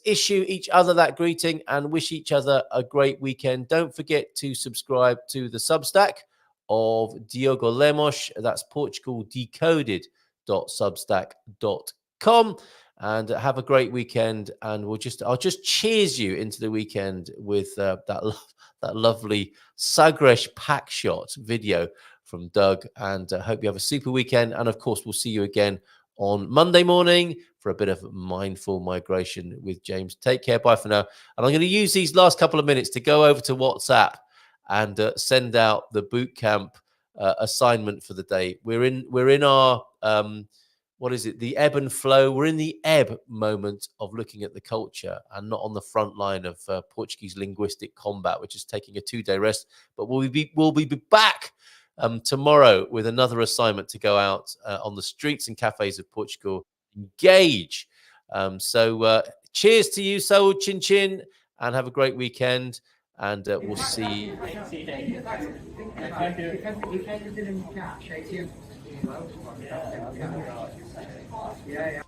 issue each other that greeting and wish each other a great weekend. Don't forget to subscribe to the Substack of Diogo Lemos. That's portugal-decoded.substack.com. And have a great weekend. And I'll just cheers you into the weekend with that lovely Sagres pack shot video from Doug. And hope you have a super weekend. And of course, we'll see you again on Monday morning for a bit of mindful migration with James. Take care. Bye for now. And I'm going to use these last couple of minutes to go over to WhatsApp and send out the boot camp assignment for the day. We're in our what is it? The ebb and flow. We're in the ebb moment of looking at the culture and not on the front line of Portuguese linguistic combat, which is taking a 2-day rest. But we'll be back tomorrow with another assignment to go out on the streets and cafes of Portugal. Engage. So cheers to you, Saul Chin Chin, and have a great weekend. And we'll see. Yeah.